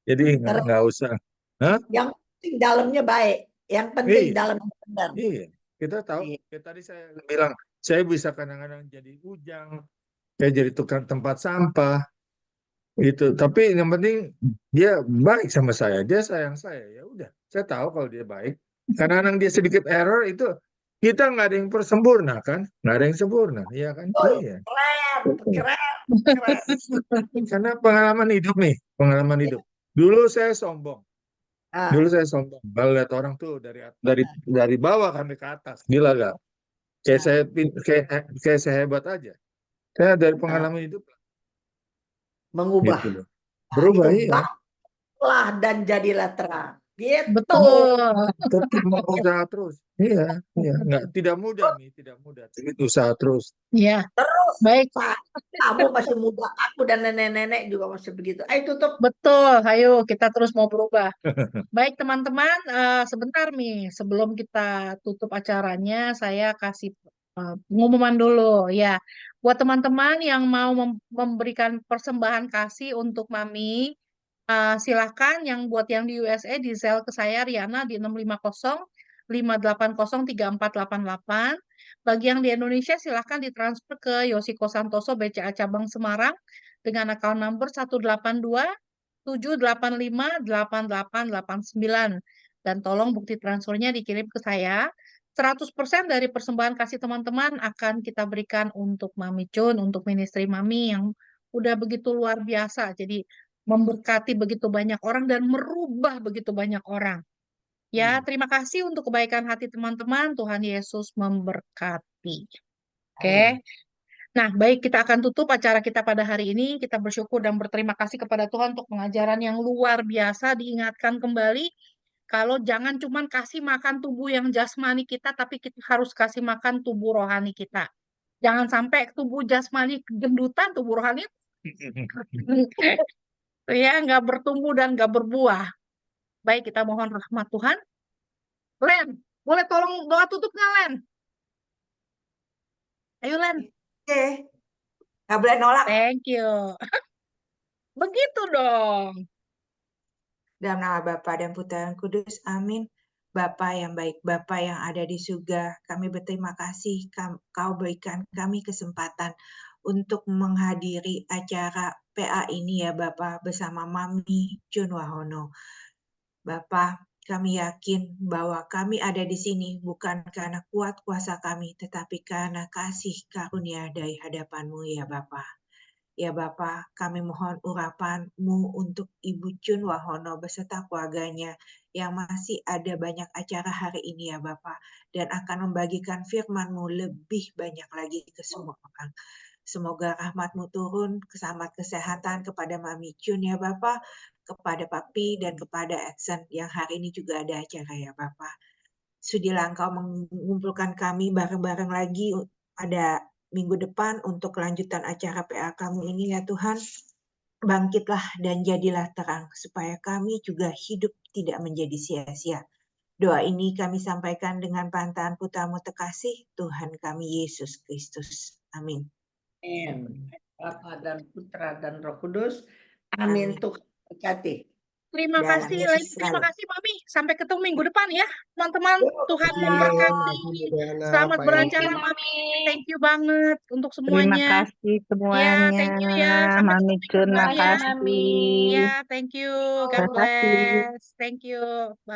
Jadi keren. nggak usah. Hah? Yang penting dalamnya baik. Yang penting Iya. dalamnya benar. Iya, kita tahu. Iya. Kayak tadi saya bilang, saya bisa kadang-kadang jadi ujang, saya jadi tukang tempat sampah, gitu. Tapi yang penting dia baik sama saya, dia sayang saya. Ya udah, saya tahu kalau dia baik. Kadang-kadang dia sedikit error itu kita nggak ada yang sempurna kan, nggak ada yang sempurna, iya kan? Oh, Iya. keren. Karena pengalaman hidup nih, pengalaman hidup. Dulu saya sombong. Ah, Dulu saya sombong. Kalau lihat orang tuh dari bawah sampai ke atas, gila gak? Kayak saya kayak saya hebat aja. Saya dari pengalaman hidup mengubah. gitu loh. Nah, Berubah itu iya. bangkitlah dan jadilah terang. Gitu. betul. Tetap mau usaha terus. Iya. Tidak mudah nih, tidak mudah. Tapi usaha terus. Ya, Terus baik. kamu masih muda, aku dan nenek-nenek juga masih begitu. Ayo tutup. Betul. Ayo kita terus mau berubah. Baik teman-teman, sebentar nih sebelum kita tutup acaranya, saya kasih pengumuman dulu ya. Buat teman-teman yang mau memberikan persembahan kasih untuk Mami, silakan. Yang buat yang di USA di Zelle ke saya Riana di 650 580 3488. Bagi yang di Indonesia silahkan ditransfer ke Yosiko Santoso BCA Cabang Semarang dengan account number 182-785-8889. Dan tolong bukti transfernya dikirim ke saya. 100% dari persembahan kasih teman-teman akan kita berikan untuk Mami Cun, untuk ministry Mami yang udah begitu luar biasa. Jadi memberkati begitu banyak orang dan merubah begitu banyak orang. Ya, terima kasih untuk kebaikan hati teman-teman. Tuhan Yesus memberkati. Oke. Nah, baik, kita akan tutup acara kita pada hari ini. Kita bersyukur dan berterima kasih kepada Tuhan untuk pengajaran yang luar biasa. Diingatkan kembali, kalau jangan cuma kasih makan tubuh yang jasmani kita, tapi kita harus kasih makan tubuh rohani kita. Jangan sampai tubuh jasmani gendutan, tubuh rohani ya nggak bertumbuh dan nggak berbuah. Baik, kita mohon rahmat Tuhan. Len, boleh tolong doa tutup nggak, Len? Ayo, Len. Oke, nggak boleh nolak. Thank you. Begitu dong. Dalam nama Bapa dan Putra dan Kudus, amin. Bapa yang baik, Bapa yang ada di surga, kami berterima kasih Kau berikan kami kesempatan untuk menghadiri acara PA ini ya Bapa bersama Mami Cun Wahono. Bapa, kami yakin bahwa kami ada di sini bukan karena kuat kuasa kami, tetapi karena kasih karunia dari hadapan-Mu ya Bapa. Ya Bapa, kami mohon urapan-Mu untuk Ibu Cun Wahono beserta keluarganya yang masih ada banyak acara hari ini ya Bapa, dan akan membagikan firman-Mu lebih banyak lagi ke semua orang. Semoga rahmat-Mu turun, selamat kesehatan kepada Mami Cun ya Bapa, kepada Papi dan kepada Edson yang hari ini juga ada acara ya Bapa. Sudilah Engkau mengumpulkan kami bareng-bareng lagi pada minggu depan untuk kelanjutan acara PA kami ini ya Tuhan. Bangkitlah dan jadilah terang supaya kami juga hidup tidak menjadi sia-sia. Doa ini kami sampaikan dengan pantaran putra-Mu terkasih Tuhan kami Yesus Kristus. Amin. Amin. Bapa dan Putra dan Roh Kudus. Amin. Tuhan berkati. Terima Dalam kasih, Yesus terima selalu. kasih Mami. Sampai ketemu minggu depan ya, teman-teman. Tuhan Amin. memberkati. Selamat Thank beracara you, Mami. Mami. Thank you banget untuk Terima semuanya. kasih Ya, semuanya. thank you ya. Sampai ketemu Mami minggu Cun, depan ya. Bye, Mami. makasih. Ya, thank you. God Makasih. bless. Thank you. Bye.